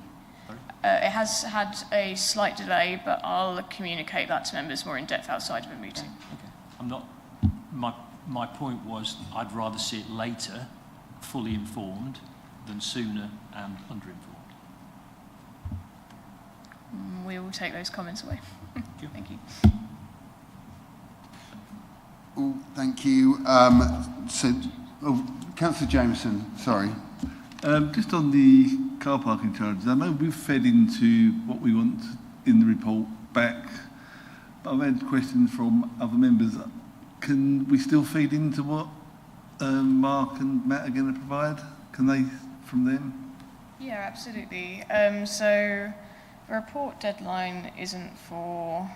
It has had a slight delay, but I'll communicate that to members more in depth outside of a meeting. Okay. I'm not. My point was, I'd rather see it later, fully informed, than sooner and underinformed. We will take those comments away. Thank you. Oh, thank you. Councillor Jameson, sorry. Just on the car parking charges, I know we've fed into what we want in the report back, but I've had questions from other members. Can we still feed into what Mark and Matt are going to provide? Can they, from them? Yeah, absolutely. So the report deadline isn't for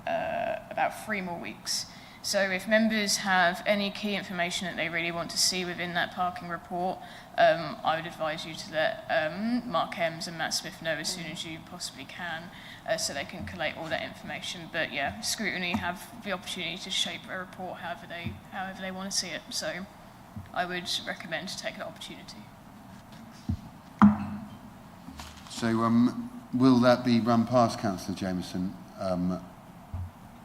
about 3 more weeks. So if members have any key information that they really want to see within that parking report, I would advise you to let Mark Ems and Matt Smith know as soon as you possibly can, so they can collate all that information. But yeah, scrutiny have the opportunity to shape a report however they want to see it. So I would recommend to take that opportunity. So will that be run past Councillor Jameson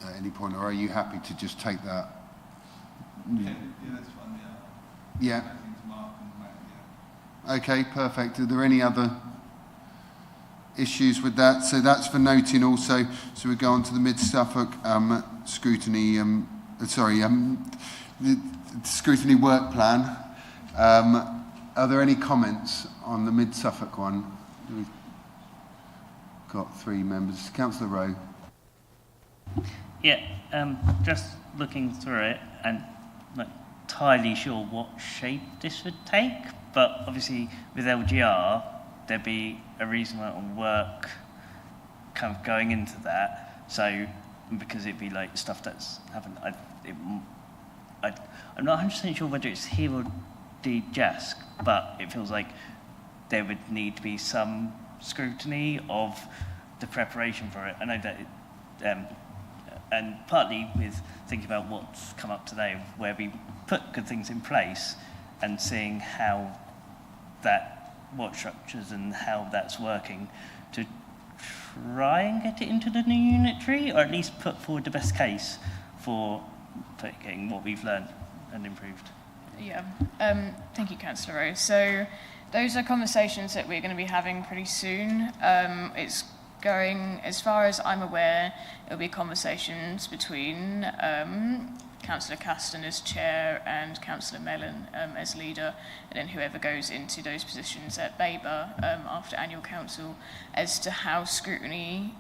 at any point, or are you happy to just take that? Yeah, that's fine, yeah. Okay, perfect. Are there any other issues with that? So that's for noting also. So we go on to the Mid-Suffolk scrutiny, the scrutiny work plan. Are there any comments on the Mid-Suffolk one? We've got 3 members. Councillor Rowe. Yeah, just looking through it and not entirely sure what shape this would take, but obviously with LGR there'd be a reasonable amount of work kind of going into that. So because it'd be like stuff that's happened, I'm not 100% sure whether it's here or the JASC, but it feels like there would need to be some scrutiny of the preparation for it. I know that and partly with thinking about what's come up today, where we put good things in place and seeing how that, what structures and how that's working to try and get it into the new unitary, or at least put forward the best case for taking what we've learned and improved. Yeah, thank you, Councillor Rose. So those are conversations that we're going to be having pretty soon. It's going, as far as I'm aware, it'll be conversations between Councillor Caston as chair and Councillor Mellon as leader, and then whoever goes into those positions at Babergh after annual council, as to how scrutiny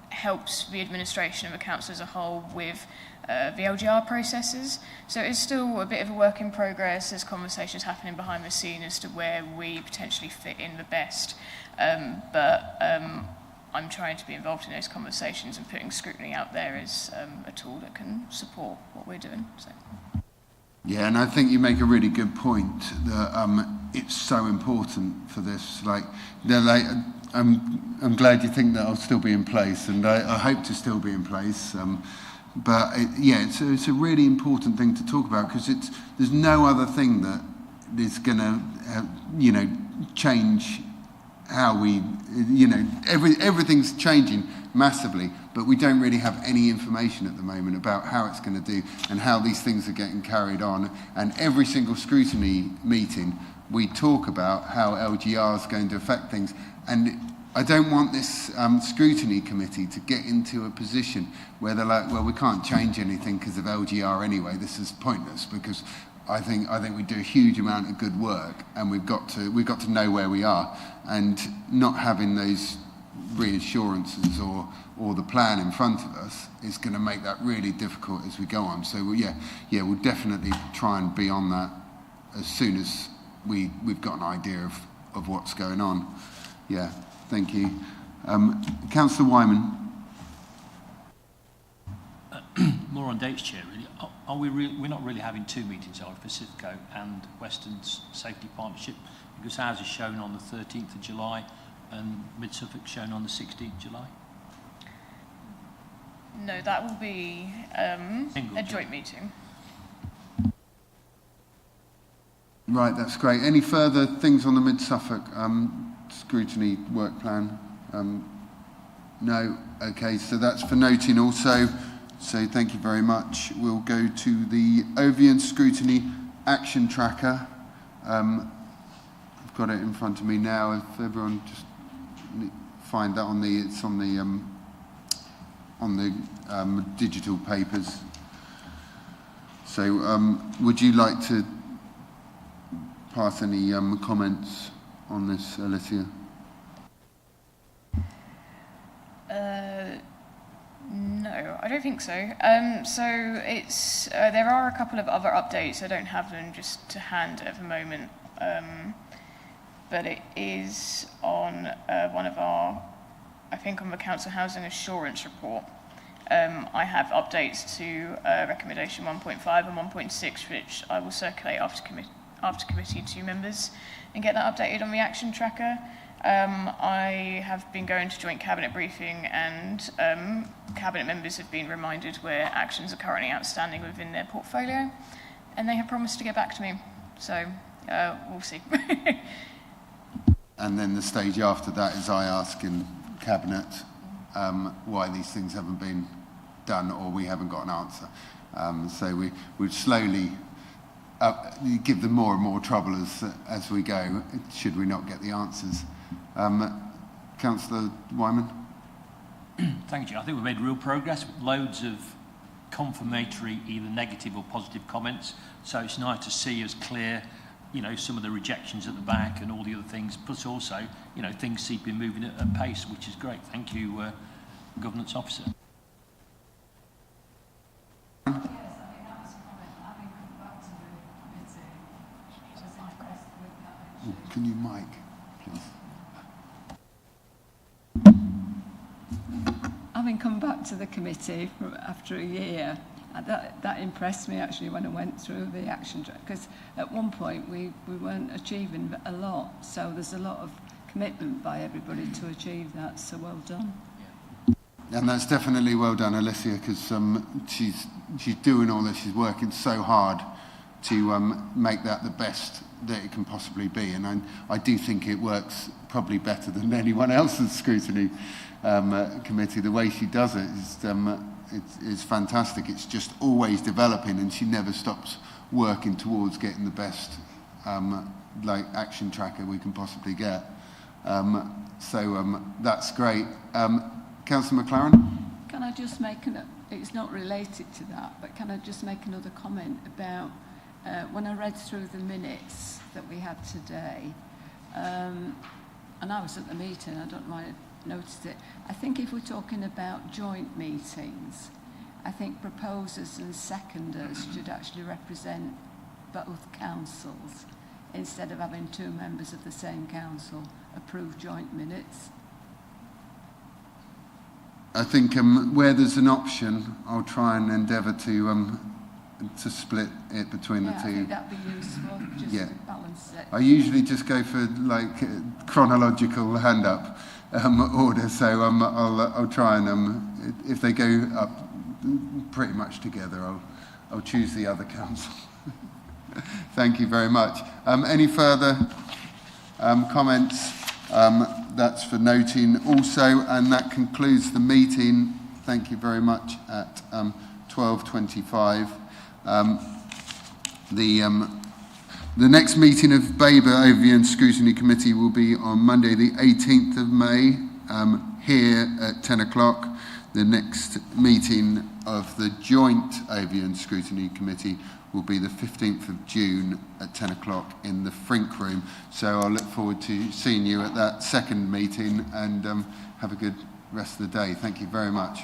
helps the administration of a council as a whole with the LGR processes. So it's still a bit of a work in progress. There's conversations happening behind the scene as to where we potentially fit in the best. But I'm trying to be involved in those conversations and putting scrutiny out there as a tool that can support what we're doing. So. Yeah, and I think you make a really good point that it's so important for this. Like, I'm glad you think that I'll still be in place, and I hope to still be in place. But it's a really important thing to talk about, because there's no other thing that is going to change how we everything's changing massively, but we don't really have any information at the moment about how it's going to do and how these things are getting carried on. And every single scrutiny meeting we talk about how LGR is going to affect things, and I don't want this scrutiny committee to get into a position where they're like, well, we can't change anything because of LGR anyway. This is pointless, because I think we do a huge amount of good work, and we've got to know where we are, and not having those reassurances or the plan in front of us is going to make that really difficult as we go on. So we'll definitely try and be on that as soon as we've got an idea of what's going on. Yeah. Thank you. Councillor Wyman. More on dates, Chair, really. We're not really having two meetings, are we, Pacifico and Western's Safety Partnership, because ours is shown on the 13th of July and Mid-Suffolk shown on the 16th of July? No, that will be a joint meeting. Right, that's great. Any further things on the Mid-Suffolk scrutiny work plan? No? Okay, so that's for noting also. So thank you very much. We'll go to the Ovian Scrutiny Action Tracker. I've got it in front of me now. If everyone just find that it's on the digital papers. So would you like to pass any comments on this, Alicia? No, I don't think so. So it's there are a couple of other updates. I don't have them just to hand at the moment, but it is on one of our, I think, on the Council Housing Assurance Report. I have updates to recommendation 1.5 and 1.6, which I will circulate after committee to members and get that updated on the action tracker. I have been going to joint cabinet briefing, and cabinet members have been reminded where actions are currently outstanding within their portfolio, and they have promised to get back to me. So we'll see. And then the stage after that is I ask in cabinet why these things haven't been done, or we haven't got an answer. So we'd slowly give them more and more trouble as we go, should we not get the answers. Councillor Wyman. Thank you. I think we've made real progress with loads of confirmatory, either negative or positive comments. So it's nice to see us clear, some of the rejections at the back and all the other things. Plus also, things seem to be moving at a pace, which is great. Thank you, Governance Officer. Can you mic, please? Having come back to the committee after a year, that impressed me actually when I went through the action, because at one point we weren't achieving a lot, so there's a lot of commitment by everybody to achieve that, so well done. And that's definitely well done, Alicia, because she's doing all this. She's working so hard to make that the best that it can possibly be. And I do think it works probably better than anyone else's scrutiny committee. The way she does it is fantastic. It's just always developing, and she never stops working towards getting the best action tracker we can possibly get. So that's great. Councillor McLaren? Can I just make it's not related to that, but can I just make another comment about when I read through the minutes that we had today, and I was at the meeting, I don't know why I noticed it. I think if we're talking about joint meetings, I think proposers and seconders should actually represent both councils instead of having two members of the same council approve joint minutes. I think where there's an option, I'll try and endeavour to split it between the two. I think that'd be useful, just to balance it. I usually just go for chronological hand up order, so I'll try and if they go up pretty much together, I'll choose the other council. Thank you very much. Any further comments? That's for noting also, and that concludes the meeting. Thank you very much at 12:25. The next meeting of Babergh Overview and Scrutiny Committee will be on Monday the 18th of May here at 10 o'clock. The next meeting of the Joint Overview and Scrutiny Committee will be the 15th of June at 10 o'clock in the Frink Room. So I'll look forward to seeing you at that second meeting, and have a good rest of the day. Thank you very much.